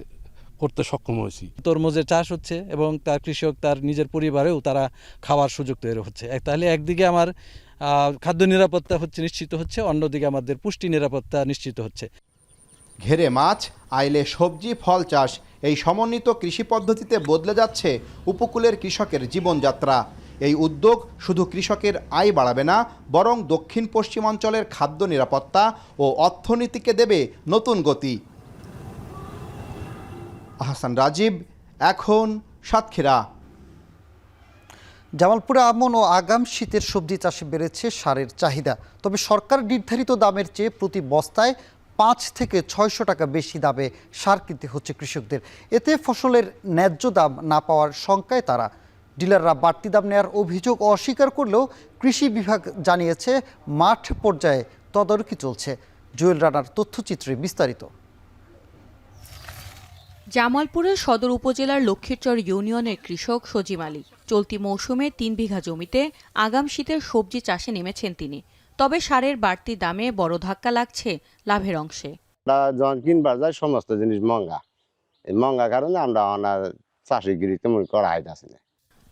করতে সক্ষম হয়েছি। তরমুজের চাষ হচ্ছে এবং তার কৃষক তার নিজের পরিবারেও তারা খাওয়ার সুযোগ তৈরি হচ্ছে। তাহলে একদিকে আমার খাদ্য নিরাপত্তা নিশ্চিত হচ্ছে, অন্যদিকে আমাদের পুষ্টি নিরাপত্তা নিশ্চিত হচ্ছে। ঘেরে মাছ, আইলে সবজি, ফল চাষ, এই সমন্বিত কৃষি পদ্ধতিতে বদলে যাচ্ছে উপকূলের কৃষকের জীবনযাত্রা। এই উদ্যোগ শুধু কৃষকের আয় বাড়াবে না, বরং দক্ষিণ পশ্চিমাঞ্চলের খাদ্য নিরাপত্তা ও অর্থনীতিকে দেবে নতুন গতি। আহসান রাজীব, এখন সাতক্ষীরা। জামালপুরে আমন ও আগাম শীতের সবজি চাষে বেড়েছে সারের চাহিদা। তবে সরকার নির্ধারিত দামের চেয়ে প্রতি বস্তায় 5 থেকে 600 টাকা বেশি দামে সার কিনতে হচ্ছে কৃষকদের। এতে ফসলের ন্যায্য দাম না পাওয়ার শঙ্কায় তারা। ডিলাররা বাড়তি দাম নেওয়ার অভিযোগ অস্বীকার করলেও কৃষি বিভাগ জানিয়েছে মাঠ পর্যায়ে তদারকি চলছে। জুয়েল রানার তথ্যচিত্রে বিস্তারিত। জামালপুরের সদর উপজেলার লক্ষ্মীরচর ইউনিয়নের কৃষক সজিম আলী চলতি মৌসুমে 3 বিঘা জমিতে আগাম শীতের সবজি চাষে নেমেছেন তিনি। তবে সারের বাড়তি দামে বড় ধাক্কা লাগছে লাভের অংশে। যখন কিনবার যায় সমস্ত জিনিস মহঙ্গা, এই মহঙ্গা কারণে আমরা চাষিগিরি তেমন করা হইতাছে না।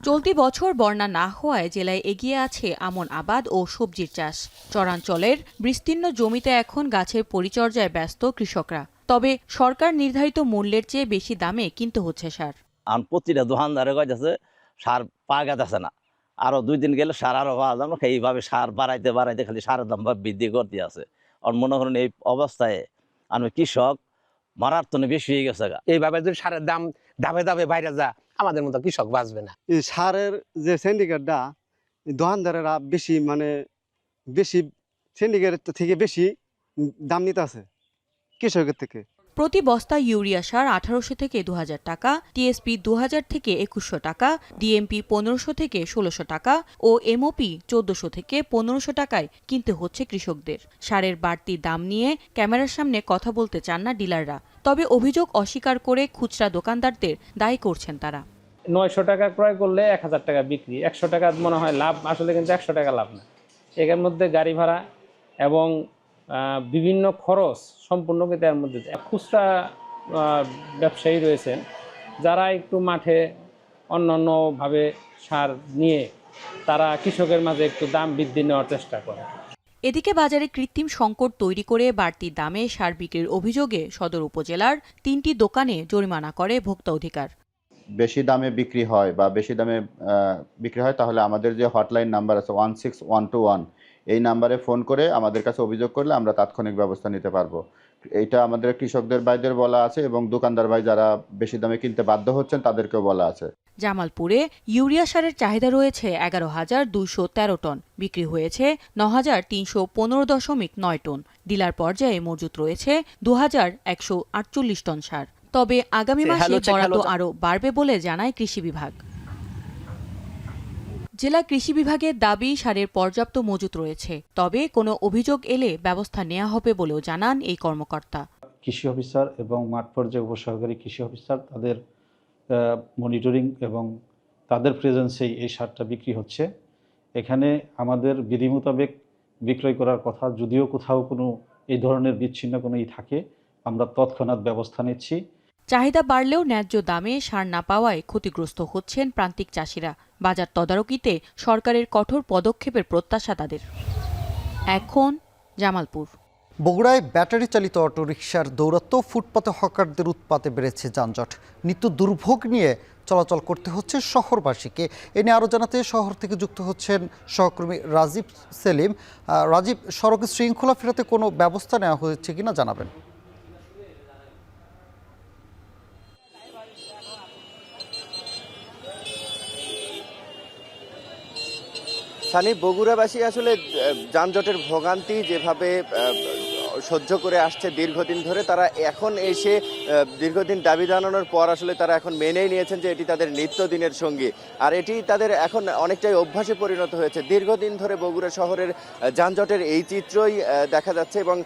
চলতি বছর বন্যা না হওয়ায় জেলায় এগিয়ে আছে আমন আবাদ ও সবজির চাষ। চরাঞ্চলের বিস্তীর্ণ জমিতে এখন গাছের পরিচর্যায় ব্যস্ত কৃষকরা। তবে সরকার নির্ধারিত মূল্যের চেয়ে বেশি দামে কিনতে হচ্ছে সার। প্রতিটা দোকানদারে কইতাছে সার পাওয়া যাচ্ছে না, আরো 2 দিন গেলে সার আরো পাওয়া যাবে না। এইভাবে সার বাড়াইতে বাড়াইতে খালি সারের দাম বৃদ্ধি করতে আছে। আর মনে করেন এই অবস্থায় আমি কৃষক মারার তো বেশি হয়ে গেছে। এইভাবে যদি সারের দাম ধাপে ধাপে বাইরে যা, আমাদের মতো কৃষক বাঁচবে না। এই সারের যে সিন্ডিকেটটা, দোকানদারেরা বেশি সিন্ডিকেট থেকে বেশি দাম নিতে আছে কৃষকের থেকে। প্রতি বস্তা ইউরিয়া সার 1800 থেকে 2000 টাকা, টিএসপি 2000 থেকে 2100 টাকা, ডিএমপি 1500 থেকে 1600 টাকা ও এমওপি 1400 থেকে 1500 টাকায় কিনতে হচ্ছে কৃষকদের। সারের বাড়তি দাম নিয়ে ক্যামেরার সামনে কথা বলতে চান না ডিলাররা। তবে অভিযোগ অস্বীকার করে খুচরা দোকানদারদের দায়ী করছেন তারা। 900 টাকা ক্রয় করলে 1000 টাকা বিক্রি, 100 টাকা মনে হয় লাভ, আসলে কিন্তু 100 টাকা লাভ না। এর মধ্যে গাড়ি ভাড়া এবং বিভিন্ন খরচ সম্পূর্ণ কিন্তু এর মধ্যে। খুচরা ব্যবসায়ী রয়েছেন যারা একটু মাঠে অন্যান্যভাবে সার নিয়ে তারা কৃষকের মাঝে একটু দাম বৃদ্ধি নেওয়ার চেষ্টা করে। এদিকে বাজারে কৃত্রিম সংকট তৈরি করে বাড়তি দামে সার বিক্রির অভিযোগে সদর উপজেলার 3টি দোকানে জরিমানা করে ভোক্তা অধিকার। বেশি দামে বিক্রি হয় বা বেশি দামে বিক্রি হয়, তাহলে আমাদের যে হটলাইন নাম্বার আছে 16121, এই নাম্বারে ফোন করে আমাদের কাছে অভিযোগ করলে আমরা তাৎক্ষণিক ব্যবস্থা নিতে পারবো। এটা আমাদের কৃষকদের ভাইদের বলা আছে এবং দোকানদার ভাই যারা বেশি দামে কিনতে বাধ্য হচ্ছেন তাদেরকেও বলা আছে। জামালপুরে ইউরিয়া সারের চাহিদা রয়েছে 11,213 টন, বিক্রি হয়েছে 9,315.9 টন। ডিলার পর্যায়ে মজুত রয়েছে 2,148 টন সার। তবে আগামী মাসে বরাদ্দ আরও বাড়বে বলে জানায় কৃষি বিভাগ। জেলা কৃষি বিভাগের দাবি সারের পর্যাপ্ত মজুত রয়েছে, তবে কোনো অভিযোগ এলে ব্যবস্থা নেওয়া হবে বলেও জানান এই কর্মকর্তা। কৃষি অফিসার এবং মাঠ পর্যায়ে উপসহকারী কৃষি অফিসার তাদের মনিটরিং এবং তাদের প্রেজেন্সেই এই সারটা বিক্রি হচ্ছে। এখানে আমাদের বিধি মোতাবেক বিক্রয় করার কথা, যদিও কোথাও কোনো এই ধরনের বিচ্ছিন্ন কোনো থাকে, আমরা তৎক্ষণাৎ ব্যবস্থা নিচ্ছি। চাহিদা বাড়লেও ন্যায্য দামে সার না পাওয়ায় ক্ষতিগ্রস্ত হচ্ছেন প্রান্তিক চাষিরা। বাজার তদারকিতে সরকারের কঠোর পদক্ষেপের প্রত্যাশা তাদের। এখন জামালপুর। বগুড়ায় ব্যাটারি চালিত অটোরিকশার দৌরাত্ম্য, ফুটপাতে হকারদের উৎপাতে বেড়েছে যানজট। নিত্য দুর্ভোগ নিয়ে চলাচল করতে হচ্ছে শহরবাসীকে। এ নিয়ে আরও জানাতে শহর থেকে যুক্ত হচ্ছেন সহকর্মী রাজীব সেলিম। রাজীব, সড়কে শৃঙ্খলা ফেরাতে কোনো ব্যবস্থা নেওয়া হয়েছে কিনা জানাবেন। সানি, বগুড়াবাসী আসলে যানজটের ভোগান্তি যেভাবে সহ্য করে আসছে দীর্ঘদিন ধরে, তারা এখন এসে দীর্ঘদিন দাবি জানানোর পর আসলে তারা এখন মেনেই নিয়েছেন যে এটি তাদের নিত্যদিনের সঙ্গী, আর এটি তাদের এখন অনেকটাই অভ্যাসে পরিণত হয়েছে। দীর্ঘদিন ধরে বগুড়া শহরের যানজটের এই চিত্রই দেখা যাচ্ছে এবং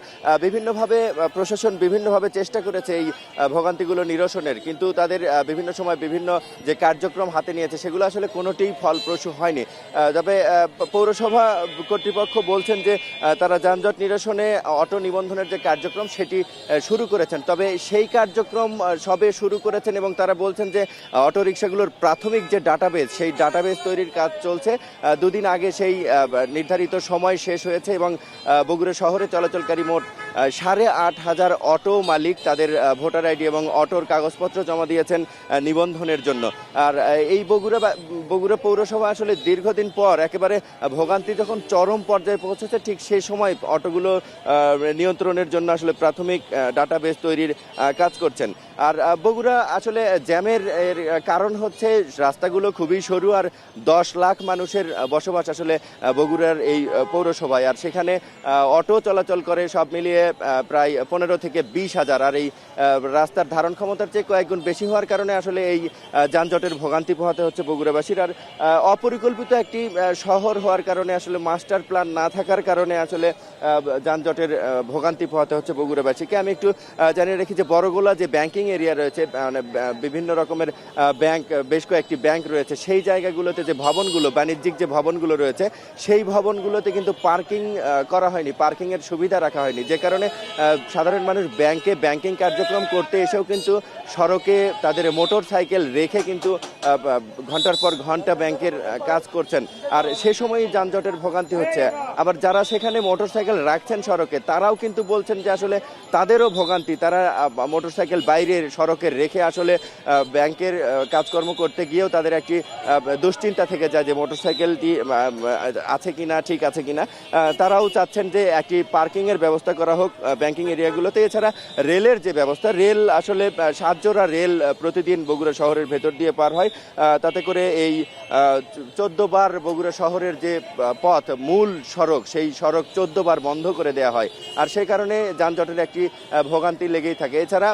বিভিন্নভাবে প্রশাসন বিভিন্নভাবে চেষ্টা করেছে এই ভোগান্তিগুলো নিরসনের, কিন্তু তাদের বিভিন্ন সময় বিভিন্ন যে কার্যক্রম হাতে নিয়েছে সেগুলো আসলে কোনোটিই ফলপ্রসূ হয়নি। তবে পৌরসভা কর্তৃপক্ষ বলছেন যে তারা যানজট নিরসনে অটো নিবন্ধনের যে কার্যক্রম সেটি শুরু করেছেন, তবে সেই কার্যক্রম সবে শুরু করেছেন এবং তারা বলছেন যে অটোরিকশাগুলোর প্রাথমিক যে ডাটাবেজ সেই ডাটাবেজ তৈরির কাজ চলছে। দুদিন আগে সেই নির্ধারিত সময় শেষ হয়েছে এবং বগুড়া শহরে চলাচলকারী মোট 8,500 অটো মালিক তাদের ভোটার আইডি এবং অটোর কাগজপত্র জমা দিয়েছেন নিবন্ধনের জন্য। আর এই বগুড়া পৌরসভা আসলে দীর্ঘদিন পর একেবারে ভোগান্তি যখন চরম পর্যায়ে পৌঁছেছে ঠিক সেই সময় অটোগুলো নিয়ন্ত্রণের জন্য আসলে প্রাথমিক ডাটাবেস তৈরির কাজ করছেন। আর বগুড়া আসলে জ্যামের কারণ হচ্ছে রাস্তাগুলো খুবই সরু, আর 10 লাখ মানুষের বসবাস আসলে বগুড়ার এই পৌরসভায়, আর সেখানে অটো চলাচল করে সব মিলিয়ে প্রায় 15 থেকে 20 হাজার। আর এই রাস্তার ধারণ ক্ষমতার চেয়ে কয়েকগুণ বেশি হওয়ার কারণে আসলে এই যানজটের ভোগান্তি পোহাতে হচ্ছে বগুড়াবাসীর। আর অপরিকল্পিত একটি শহর হওয়ার কারণে আসলে মাস্টার প্ল্যান না থাকার কারণে আসলে যানজটের ভোগান্তি পোহাতে হচ্ছে বগুড়াবাসীকে। আমি একটু জানিয়ে রাখি যে বড়গোলা যে ব্যাংকিং এরিয়া রয়েছে, মানে বিভিন্ন রকমের ব্যাংক, বেশ কয়েকটি ব্যাংক রয়েছে, সেই জায়গাগুলোতে যে ভবনগুলো, বাণিজ্যিক যে ভবনগুলো রয়েছে সেই ভবনগুলোতে কিন্তু পার্কিং করা হয়নি, পার্কিংয়ের সুবিধা রাখা হয়নি, যে কারণে সাধারণ মানুষ ব্যাংকিং কার্যক্রম করতে এসেও কিন্তু সড়কে তাদের মোটর সাইকেল রেখে কিন্তু ঘন্টার পর ঘন্টা ব্যাংকের কাজ করছেন, আর সে সময়ই যানজটের ভোগান্তি হচ্ছে। আবার যারা সেখানে মোটর সাইকেল রাখছেন সড়কে তারাও কিন্তু বলছেন যে আসলে তাদেরও ভোগান্তি, তারা মোটর সাইকেল বাইরে সড়কে রেখে আসলে ব্যাংকের কাজকর্ম করতে গিয়েও তাদের একটি দুশ্চিন্তা থেকে যায় যে মোটর সাইকেলটি আছে কিনা, ঠিক আছে কিনা। তারাও চাচ্ছেন যে একটি পার্কিংয়ের ব্যবস্থা করা হোক ব্যাংকিং এরিয়াগুলোতে। এছাড়া রেলের যে ব্যবস্থা, রেল আসলে 7 জোড়া রেল প্রতিদিন বগুড়া শহরের ভেতর দিয়ে পার হয়, তাতে করে এই 14 বার বগুড়া শহরের যে পথ, মূল সড়ক, সেই সড়ক 14 বার বন্ধ করে দেওয়া হয়, আর সেই কারণে যানজটের একটি ভোগান্তি লেগেই থাকে। এছাড়া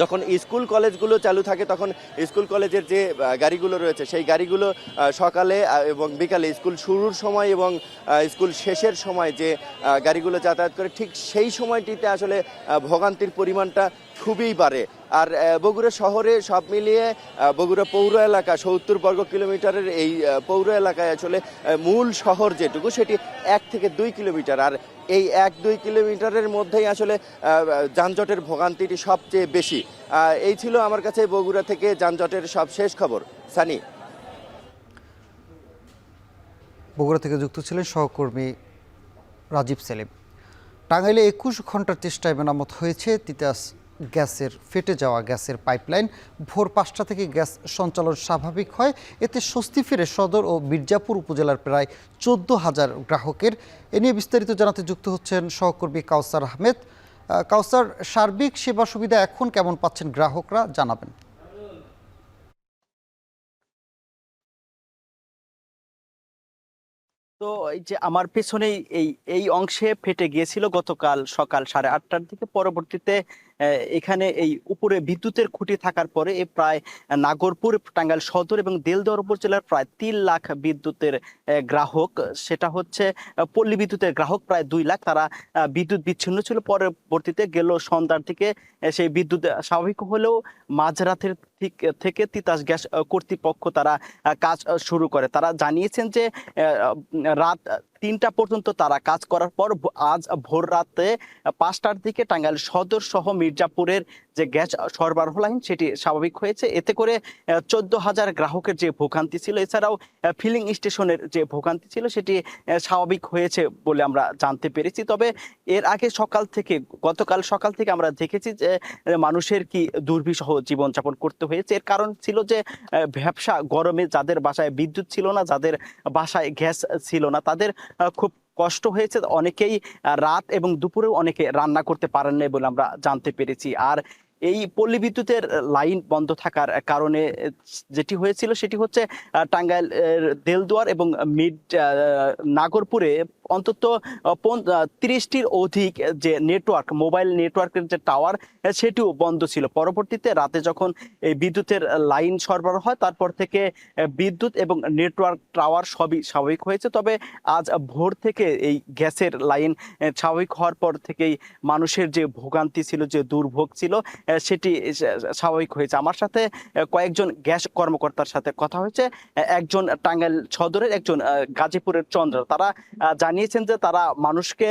যখন স্কুল কলেজগুলো চালু থাকে তখন স্কুল কলেজের যে গাড়িগুলো রয়েছে সেই গাড়িগুলো সকালে এবং বিকালে, স্কুল শুরুর সময় এবং স্কুল শেষের সময় যে গাড়িগুলো যাতায়াত করে ঠিক সেই সময়টিতে আসলে ভোগান্তির পরিমাণটা খুবই বাড়ে। আর বগুড়া শহরে সব মিলিয়ে বগুড়া পৌর এলাকা 70 বর্গ কিলোমিটারের এই পৌর এলাকায় আসলে মূল শহর যেটুকু সেটি 1 থেকে 2 কিলোমিটার, আর এই 1-2 কিলোমিটারের মধ্যেই আসলে যানজটের ভোগান্তিটি সবচেয়ে বেশি। এই ছিল আমার কাছে বগুড়া থেকে যানজটের সব শেষ খবর। সানি, বগুড়া থেকে যুক্ত ছিলেন সহকর্মী রাজীব সেলিম। টাঙ্গাইলে 21 ঘন্টার চেষ্টায় মেরামত হয়েছে তিতাস গ্যাসের ফেটে যাওয়া গ্যাসের পাইপলাইন। ভোর 5টা থেকে গ্যাস সঞ্চালন স্বাভাবিক হয়, এতে স্বস্তি ফিরে সদর ও মির্জাপুর উপজেলার প্রায় 14,000 গ্রাহকের। এ নিয়ে বিস্তারিত জানাতে যুক্ত হচ্ছেন সহকর্মী কাউসার আহমেদ। কাউসার, সার্বিক সেবা সুবিধা এখন কেমন পাচ্ছেন গ্রাহকরা, জানাবেন। তো এই যে আমার পেছনেই এই অংশে ফেটে গিয়েছিল গতকাল সকাল 8:30টার দিকে। পরবর্তীতে এখানে এই উপরে বিদ্যুতের খুঁটি থাকার পরে প্রায় নাগরপুর, টাঙ্গাইল সদর এবং দেলদুয়ার উপজেলার প্রায় 3 লাখ বিদ্যুতের গ্রাহক, সেটা হচ্ছে পল্লী বিদ্যুতের গ্রাহক প্রায় 2 লাখ, তারা বিদ্যুৎ বিচ্ছিন্ন ছিল। পরবর্তীতে গেল সন্ধ্যার দিকে সেই বিদ্যুৎ স্বাভাবিক হলেও মাঝরাতের থেকে তিতাস গ্যাস কর্তৃপক্ষ তারা কাজ শুরু করে। তারা জানিয়েছেন যে রাত 3টা পর্যন্ত তারা কাজ করার পর আজ ভোর রাতে 5টার দিকে টাঙ্গাইল সদর সহ মির্জাপুরের যে গ্যাস সরবরাহ লাইন সেটি স্বাভাবিক হয়েছে। এতে করে 14,000 গ্রাহকের যে ভোগান্তি ছিল, এছাড়াও ফিলিং স্টেশনের যে ভোগান্তি ছিল সেটি স্বাভাবিক হয়েছে বলে আমরা জানতে পেরেছি। তবে এর আগে গতকাল সকাল থেকে আমরা দেখেছি যে মানুষের কি দুর্বিষহ জীবনযাপন করতে হয়েছে। এর কারণ ছিল যে ভ্যাপসা গরমে যাদের বাসায় বিদ্যুৎ ছিল না, যাদের বাসায় গ্যাস ছিল না, তাদের খুব কষ্ট হয়েছে। অনেকেই রাত এবং দুপুরেও অনেকে রান্না করতে পারেন না বলে আমরা জানতে পেরেছি। আর এই পল্লী বিদ্যুতের লাইন বন্ধ থাকার কারণে যেটি হয়েছিল সেটি হচ্ছে টাঙ্গাইল দেলদুয়ার এবং মিড নাগরপুরে অন্তত 30টির অধিক যে নেটওয়ার্ক, মোবাইল নেটওয়ার্কের যে টাওয়ার সেটিও বন্ধ ছিল। পরবর্তীতে রাতে যখন এই বিদ্যুতের লাইন সরবরাহ হয় তারপর থেকে বিদ্যুৎ এবং নেটওয়ার্ক টাওয়ার সবই স্বাভাবিক হয়েছে। তবে আজ ভোর থেকে এই গ্যাসের লাইন স্বাভাবিক হওয়ার পর থেকেই মানুষের যে ভোগান্তি ছিল, যে দুর্ভোগ ছিল, সেটি স্বাভাবিক হয়েছে। আমার সাথে কয়েকজন গ্যাস কর্মকর্তার সাথে কথা হয়েছে। একজন টাঙ্গাইল সদরের, একজন গাজীপুরের চন্দ্র। তারা জানিয়েছেন যে তারা মানুষকে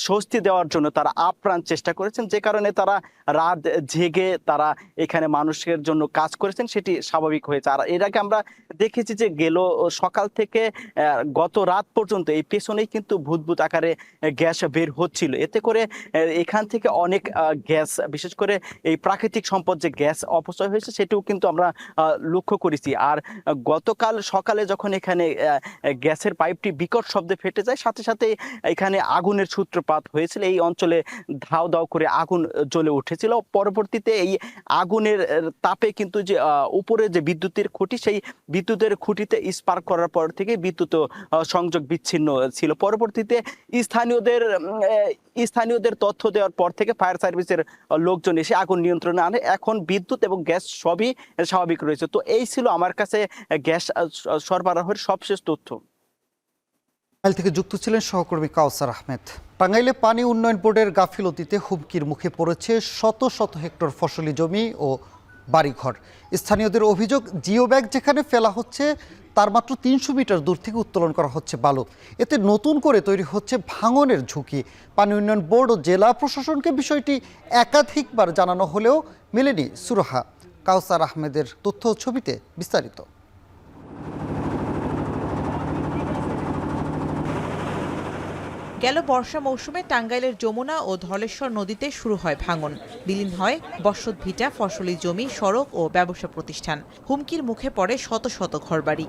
স্বস্তি দেওয়ার জন্য তারা আপ্রাণ চেষ্টা করেছেন, যে কারণে তারা রাত জেগে তারা এখানে মানুষের জন্য কাজ করেছেন, সেটি স্বাভাবিক হয়েছে। আর এর আগে আমরা দেখেছি যে গেল সকাল থেকে গত রাত পর্যন্ত এই পেছনেই কিন্তু ভূতভূত আকারে গ্যাস বের হচ্ছিল। এতে করে এখান থেকে অনেক গ্যাস, বিশেষ করে এই প্রাকৃতিক সম্পদ যে গ্যাস অপচয় হয়েছে সেটিও কিন্তু আমরা লক্ষ্য করেছি। আর গতকাল সকালে যখন এখানে গ্যাসের পাইপটি বিকট শব্দে ফেটে যায়, সাথে সাথে এখানে আগুনের সূত্রপাত হয়েছিল। এই অঞ্চলে ধাও ধাও করে আগুন জ্বলে উঠেছিল। পরবর্তীতে এই আগুনের তাপে কিন্তু যে উপরে যে বিদ্যুতের খুঁটি, সেই বিদ্যুতের খুঁটিতে স্পার্ক করার পর থেকে বিদ্যুৎ সংযোগ বিচ্ছিন্ন ছিল। পরবর্তীতে স্থানীয়দের তথ্য দেওয়ার পর থেকে ফায়ার সার্ভিসের লোকজন এসে আগুন নিয়ন্ত্রণে আনে। এখন বিদ্যুৎ এবং গ্যাস সবই স্বাভাবিক রয়েছে। তো এই ছিল আমার কাছে গ্যাস সরবরাহের সবশেষ তথ্য। টাঙ্গাইল থেকে যুক্ত ছিলেন সহকর্মী কাউসার আহমেদ। টাঙ্গাইলে পানি উন্নয়ন বোর্ডের গাফিলতিতে হুমকির মুখে পড়েছে শত শত হেক্টর ফসলি জমি ও বাড়িঘর। স্থানীয়দের অভিযোগ, জিও ব্যাগ যেখানে ফেলা হচ্ছে তার মাত্র 300 মিটার দূর থেকে উত্তোলন করা হচ্ছে বালু। এতে নতুন করে তৈরি হচ্ছে ভাঙনের ঝুঁকি। পানি উন্নয়ন বোর্ড ও জেলা প্রশাসনকে বিষয়টি একাধিকবার জানানো হলেও মেলেনি সুরাহা। কাউসার আহমেদের তথ্য ছবিতে বিস্তারিত। গেল বর্ষা মৌসুমে টাঙ্গাইলের যমুনা ও ধলেশ্বর নদীতে শুরু হয় ভাঙন। বিলীন হয় বসতভিটা, ফসলি জমি, সড়ক ও ব্যবসা প্রতিষ্ঠান। হুমকির মুখে পড়ে শত শত ঘরবাড়ি।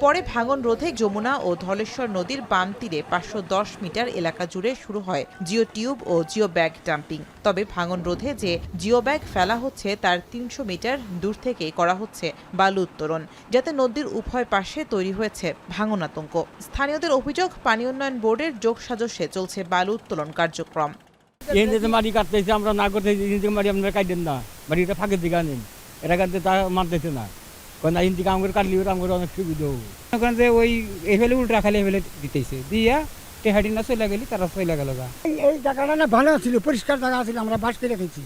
পরে ভাঙন রোধে যমুনা ও ধলেশ্বর নদীর বাম তীরে 510 মিটার এলাকা জুড়ে শুরু হয় জিও টিউব ও জিও ব্যাগ ডাম্পিং। তবে ভাঙন রোধে যে জিও ব্যাগ ফেলা হচ্ছে তার 300 মিটার দূর থেকে করা হচ্ছে বালু উত্তোলন, যাতে নদীর উভয় পাশে তৈরি হয়েছে ভাঙন আতঙ্ক। স্থানীয়দের অভিযোগ, পানি উন্নয়ন বোর্ডের যোগসাজশে চলছে বালু উত্তোলন কার্যক্রম। মাটি কাটতেছে, আমরা না করতে মাটি আপনারা কাটেন না, মাটিটা ফাঁকের দিকে আনেন, এটা কাটতে তা মানতেছে না। অনেক সুবিধা ওখানে যে ওই এভেলে উল্টা খালি এভেলে দিতেছে দিয়া টেহাটি না চলে গেলি তারা চলে গেল। এই জায়গাটা না ভালো ছিল, পরিষ্কার জায়গা ছিল, আমরা বাস করে রেখেছি।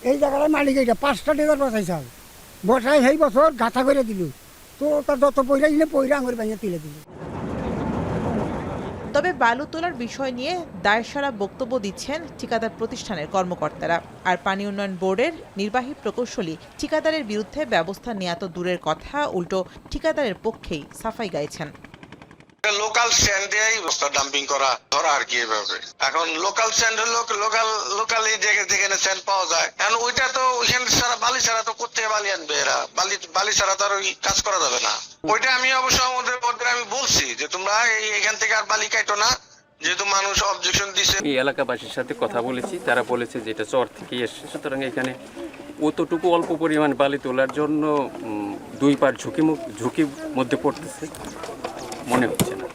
এই জায়গাটা মালিক এইটা 5টা ডেজার বসাইছে, বসাই সেই বছর গাথা করে দিল। তো তার যত পয়সা নিয়ে পয়সা আঙুর ভেঙে তুলে দিল। তবে বালু তোলার বিষয় নিয়ে দায়সারা বক্তব্য দিচ্ছেন ঠিকাদার প্রতিষ্ঠানের কর্মকর্তারা। আর পানি উন্নয়ন বোর্ডের নির্বাহী প্রকৌশলী ঠিকাদারের বিরুদ্ধে ব্যবস্থা নেওয়া তো দূরের কথা, উল্টো ঠিকাদারের পক্ষেই সাফাই গাইছেন। লোকাল স্ট্যান্ডেই বস্তা ডাম্পিং করা ধরা আর কি এভাবে। এখন লোকাল স্ট্যান্ড হলো লোকালি যেখানে স্ট্যান্ড পাওয়া যায়, এখন ওইটা তো ওইখানে ছাড়া বালি ছাড়া তো করতে বালি আনবে এরা, বালি ছাড়া তো আর ওই কাজ করা যাবে না। ওইটা আমি অবশ্য ওদের আমি বলছি যে তোমরা এখান থেকে আর বালি কাটো না, যেহেতু মানুষ অবজেকশন দিচ্ছে। এই এলাকাবাসীর সাথে কথা বলেছি, তারা বলেছে যে এটা চর থেকে এসছে, সুতরাং এখানে অতটুকু অল্প পরিমাণ বালি তোলার জন্য 2 পার ঝুঁকির মধ্যে পড়তেছে মনে হচ্ছে না।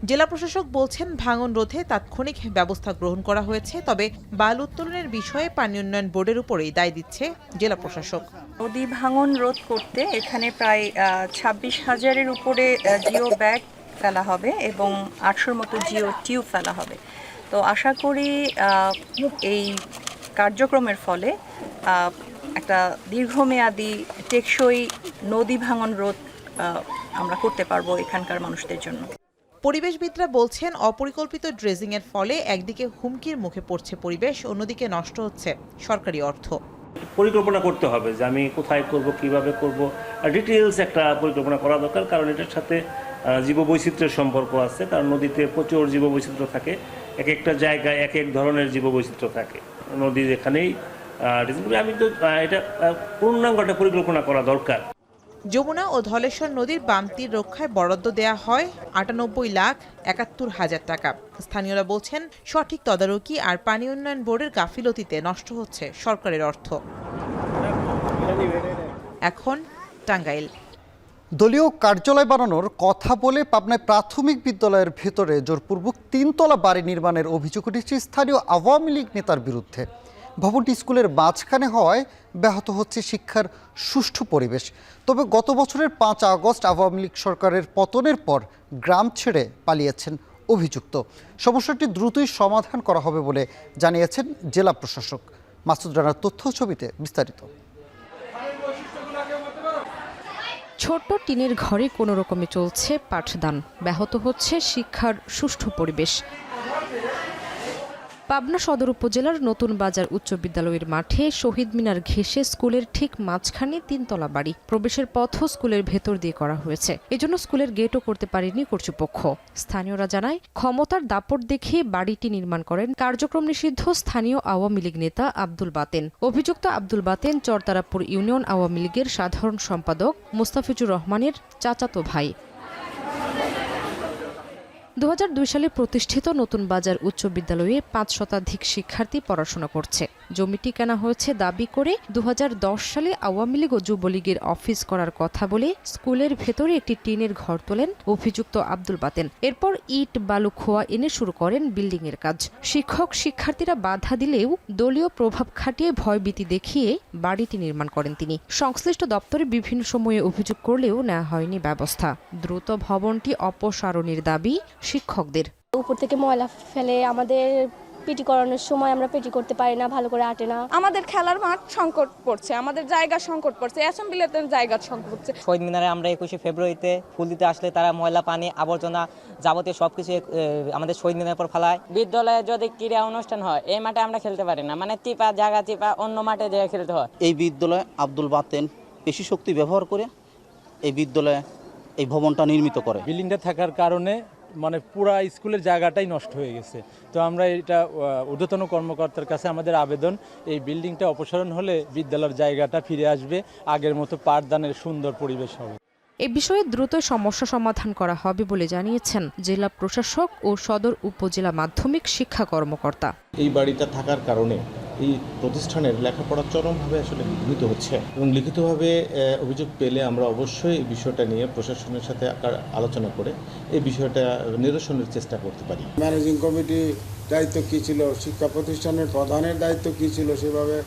জেলা প্রশাসক বলছেন, ভাঙন রোধে তাৎক্ষণিক ব্যবস্থা গ্রহণ করা হয়েছে। তবে বালু উত্তোলনের বিষয়ে পানি উন্নয়ন বোর্ডের উপরেই দায় দিচ্ছে জেলা প্রশাসক। নদী ভাঙন রোধ করতে এখানে প্রায় 26,000-এর উপরে জিও ব্যাগ ফেলা হবে এবং 800-র মতো জিও টিউব ফেলা হবে। তো আশা করি এই কার্যক্রমের ফলে একটা দীর্ঘমেয়াদী টেকসই নদী ভাঙন রোধ আমরা করতে পারবো এখানকার মানুষদের জন্য। পরিবেশবিদরা বলছেন অপরিকল্পিত ড্রেজিংয়ের ফলে একদিকে হুমকির মুখে পড়ছে পরিবেশ, অন্যদিকে নষ্ট হচ্ছে সরকারি অর্থ। পরিকল্পনা করতে হবে যে আমি কোথায় করব, কিভাবে করব, আর ডিটেইলস একটা পরিকল্পনা করা দরকার। কারণ এটার সাথে জীববৈচিত্র্যের সম্পর্ক আছে, কারণ নদীতে প্রচুর জীববৈচিত্র্য থাকে, এক একটা জায়গায় এক এক ধরনের জীববৈচিত্র্য থাকে। নদী যেখানেই আমি তো এটা পূর্ণাঙ্গ একটা পরিকল্পনা করা দরকার। যমুনা ও ধলেশ্বর নদীর বাম তীর রক্ষায় বরাদ্দ দেয়া হয় ৯৮,৭১,০০০ টাকা। স্থানীয়রা বলছেন সঠিক তদারকি আর পানি উন্নয়ন বোর্ডের গাফিলতিতে নষ্ট হচ্ছে সরকারের অর্থ। এখন টাঙ্গাইল। দলীয় কার্যালয় বানানোর কথা বলে পাবনায় প্রাথমিক বিদ্যালয়ের ভেতরে জোরপূর্বক ৩তলা বাড়ি নির্মাণের অভিযোগ উঠেছে স্থানীয় আওয়ামী লীগ নেতার বিরুদ্ধে। ভবনটি স্কুলের মাঝখানে হওয়ায় ব্যাহত হচ্ছে শিক্ষার সুষ্ঠু পরিবেশ। তবে গত বছরের ৫ আগস্ট আওয়ামী লীগ সরকারের পতনের পর গ্রাম ছেড়ে পালিয়েছেন অভিযুক্ত। সমস্যাটি দ্রুতই সমাধান করা হবে বলে জানিয়েছেন জেলা প্রশাসক। মাসুদ রানার তথ্য ছবিতে বিস্তারিত। ছোট্ট টিনের ঘরে কোনো রকমে চলছে পাঠদান, ব্যাহত হচ্ছে শিক্ষার সুষ্ঠু পরিবেশ। পাবনা সদর উপজেলার নতুন বাজার উচ্চ বিদ্যালয়ের মাঠে শহীদ মিনার ঘেঁষে স্কুলের ঠিক মাঝখানে ৩তলা বাড়ি। প্রবেশের পথও স্কুলের ভেতর দিয়ে করা হয়েছে, এজন্য স্কুলের গেটও করতে পারেনি কর্তৃপক্ষ। স্থানীয়রা জানায় ক্ষমতার দাপট দেখে বাড়িটি নির্মাণ করেন কার্যক্রম নিষিদ্ধ স্থানীয় আওয়ামী লীগ নেতা আব্দুল বাতেন। অভিযুক্ত আব্দুল বাতেন চরতারাপুর ইউনিয়ন আওয়ামী লীগের সাধারণ সম্পাদক মোস্তাফিজুর রহমানের চাচাতো ভাই। ২০০২ সালে প্রতিষ্ঠিত নতুন বাজার উচ্চ বিদ্যালয়ে ৫ শতাধিক শিক্ষার্থী পড়াশোনা করছে। জমিটি কেনা হয়েছে দাবি করে ২০১০ সালে আওয়ামী লীগ ও যুবলীগের অফিস করার কথা বলে স্কুলের ভেতরে একটি টিনের ঘর তোলেন অভিযুক্ত আব্দুল বাতেন। এরপর ইট বালু খোয়া এনে শুরু করেন বিল্ডিংয়ের কাজ। শিক্ষক শিক্ষার্থীরা বাধা দিলেও দলীয় প্রভাব খাটিয়ে ভয়ভীতি দেখিয়ে বাড়িটি নির্মাণ করেন তিনি। সংশ্লিষ্ট দপ্তরে বিভিন্ন সময়ে অভিযোগ করলেও নেওয়া হয়নি ব্যবস্থা। দ্রুত ভবনটি অপসারণের দাবি শিক্ষকদের। উপর থেকে ময়লা ফেলে, আমাদের পিটি করানোর সময় আমরা পিটি করতে পারি না, ভালো করে আটে না। আমাদের খেলার মাঠ সংকট পড়ছে, আমাদের জায়গা সংকট পড়ছে, অ্যাসেম্বলিতে জায়গা সংকট পড়ছে। শহীদ মিনারে আমরা ২১শে ফেব্রুয়ারিতে ফুল দিতে আসলে তারা ময়লা পানি আবর্জনা যাবতীয় সবকিছু আমাদের শহীদ মিনারের পর ফেলায়। বিদ্যালয়ে যদি ক্রীড়া অনুষ্ঠান হয় এই মাঠে আমরা খেলতে পারি না, মানে চিপা জায়গা চিপা অন্য মাঠে যেয়ে খেলতে হয়। এই বিদ্যালয়ে আব্দুল বাতেন পেশি শক্তি ব্যবহার করে এই বিদ্যালয়ে এই ভবনটা নির্মিত করে। বিল্ডিংটা থাকার কারণে মানে পুরা স্কুলের জায়গাটাই নষ্ট হয়ে গেছে। তো আমরা এটা ঊর্ধ্বতন কর্মকর্তার কাছে আমাদের আবেদন, এই বিল্ডিংটা অপসারণ হলে বিদ্যালয়ের জায়গাটা ফিরে আসবে, আগের মতো পাঠদানের সুন্দর পরিবেশ হবে। এ বিষয়ে দ্রুত সমস্যা সমাধান করা হবে বলে জানিয়েছেন জেলা প্রশাসক ও সদর উপজেলা মাধ্যমিক শিক্ষা কর্মকর্তা। এই বাড়িটা থাকার কারণে এই প্রতিষ্ঠানের লেখাপড়া চরমভাবে আসলে বিঘ্নিত হচ্ছে এবং লিখিতভাবে অভিযোগ পেলে আমরা অবশ্যই এই বিষয়টা নিয়ে প্রশাসনের সাথে আলোচনা করে এই বিষয়টা নিরসনের চেষ্টা করতে পারি। ম্যানেজিং কমিটির দায়িত্ব কী ছিল, শিক্ষা প্রতিষ্ঠানের প্রধানের দায়িত্ব কী ছিল, সেভাবে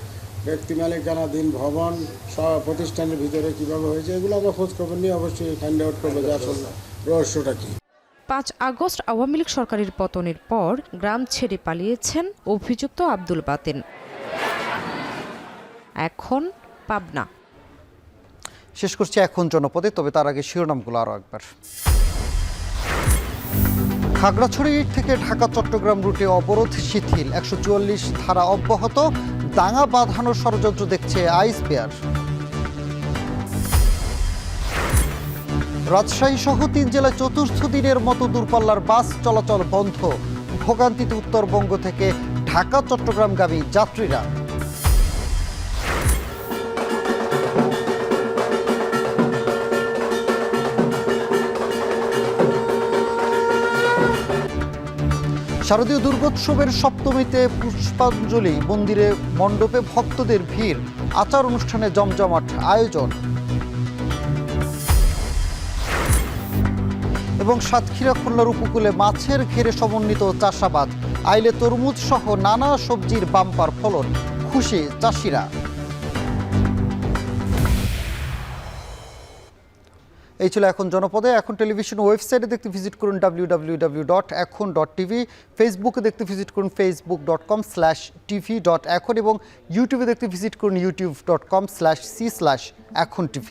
ব্যক্তি মালিকানাধীন ভবন প্রতিষ্ঠানের ভিতরে কীভাবে হয়েছে এগুলো আমরা খোঁজখবর নিয়ে অবশ্যই ফাইন্ড আউট করবো যে আসলে রহস্যটা কী। ৫ আগস্ট আওয়ামী লীগ সরকারের পতনের পর গ্রাম ছেড়ে পালিয়েছেন অভিযুক্ত আব্দুল বাতেন। এখন পাবনা। শেষ করছি এখন জনপদে, তবে তার আগে শিরোনামগুলো আরও একবার। খাগড়াছড়ি থেকে ঢাকা চট্টগ্রাম রুটে অবরোধ শিথিল, ১৪৪ ধারা অব্যাহত, দাঙ্গা বাঁধানোর ষড়যন্ত্র দেখছে আইএসপিআর। রাজশাহী সহ ৩ জেলায় চতুর্থ দিনের মতো দূরপাল্লার বাস চলাচল বন্ধ, ভোগান্তিতে উত্তরবঙ্গ থেকে ঢাকা চট্টগ্রামগামী যাত্রীরা। শারদীয় দুর্গোৎসবের সপ্তমীতে পুষ্পাঞ্জলি মন্দিরে মণ্ডপে ভক্তদের ভিড়, আচার অনুষ্ঠানে জমজমাট আয়োজন। এবং সাতক্ষীরা খুলনার উপকূলে মাছের ঘেরে সমন্বিত চাষাবাদ, আইলে তরমুজ সহ নানা সবজির বাম্পার ফলন, খুশি চাষিরা। এই ছিল এখন জনপদে। এখন টেলিভিশন ওয়েবসাইটে দেখতে ভিজিট করুন www.ekhon.tv, ফেসবুকে দেখতে ভিজিট করুন facebook.com/tv.ekhon এবং ইউটিউবে দেখতে ভিজিট করুন youtube.com/c/ekhon tv।